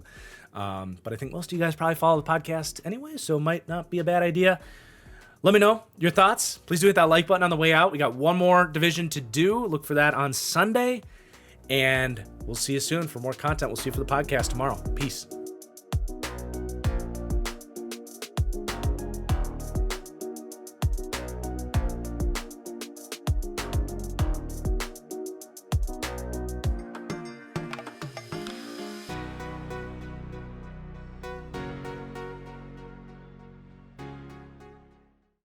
Speaker 1: But I think most of you guys probably follow the podcast anyway, so it might not be a bad idea. Let me know your thoughts. Please do hit that like button on the way out. We got one more division to do. Look for that on Sunday. And we'll see you soon for more content. We'll see you for the podcast tomorrow. Peace.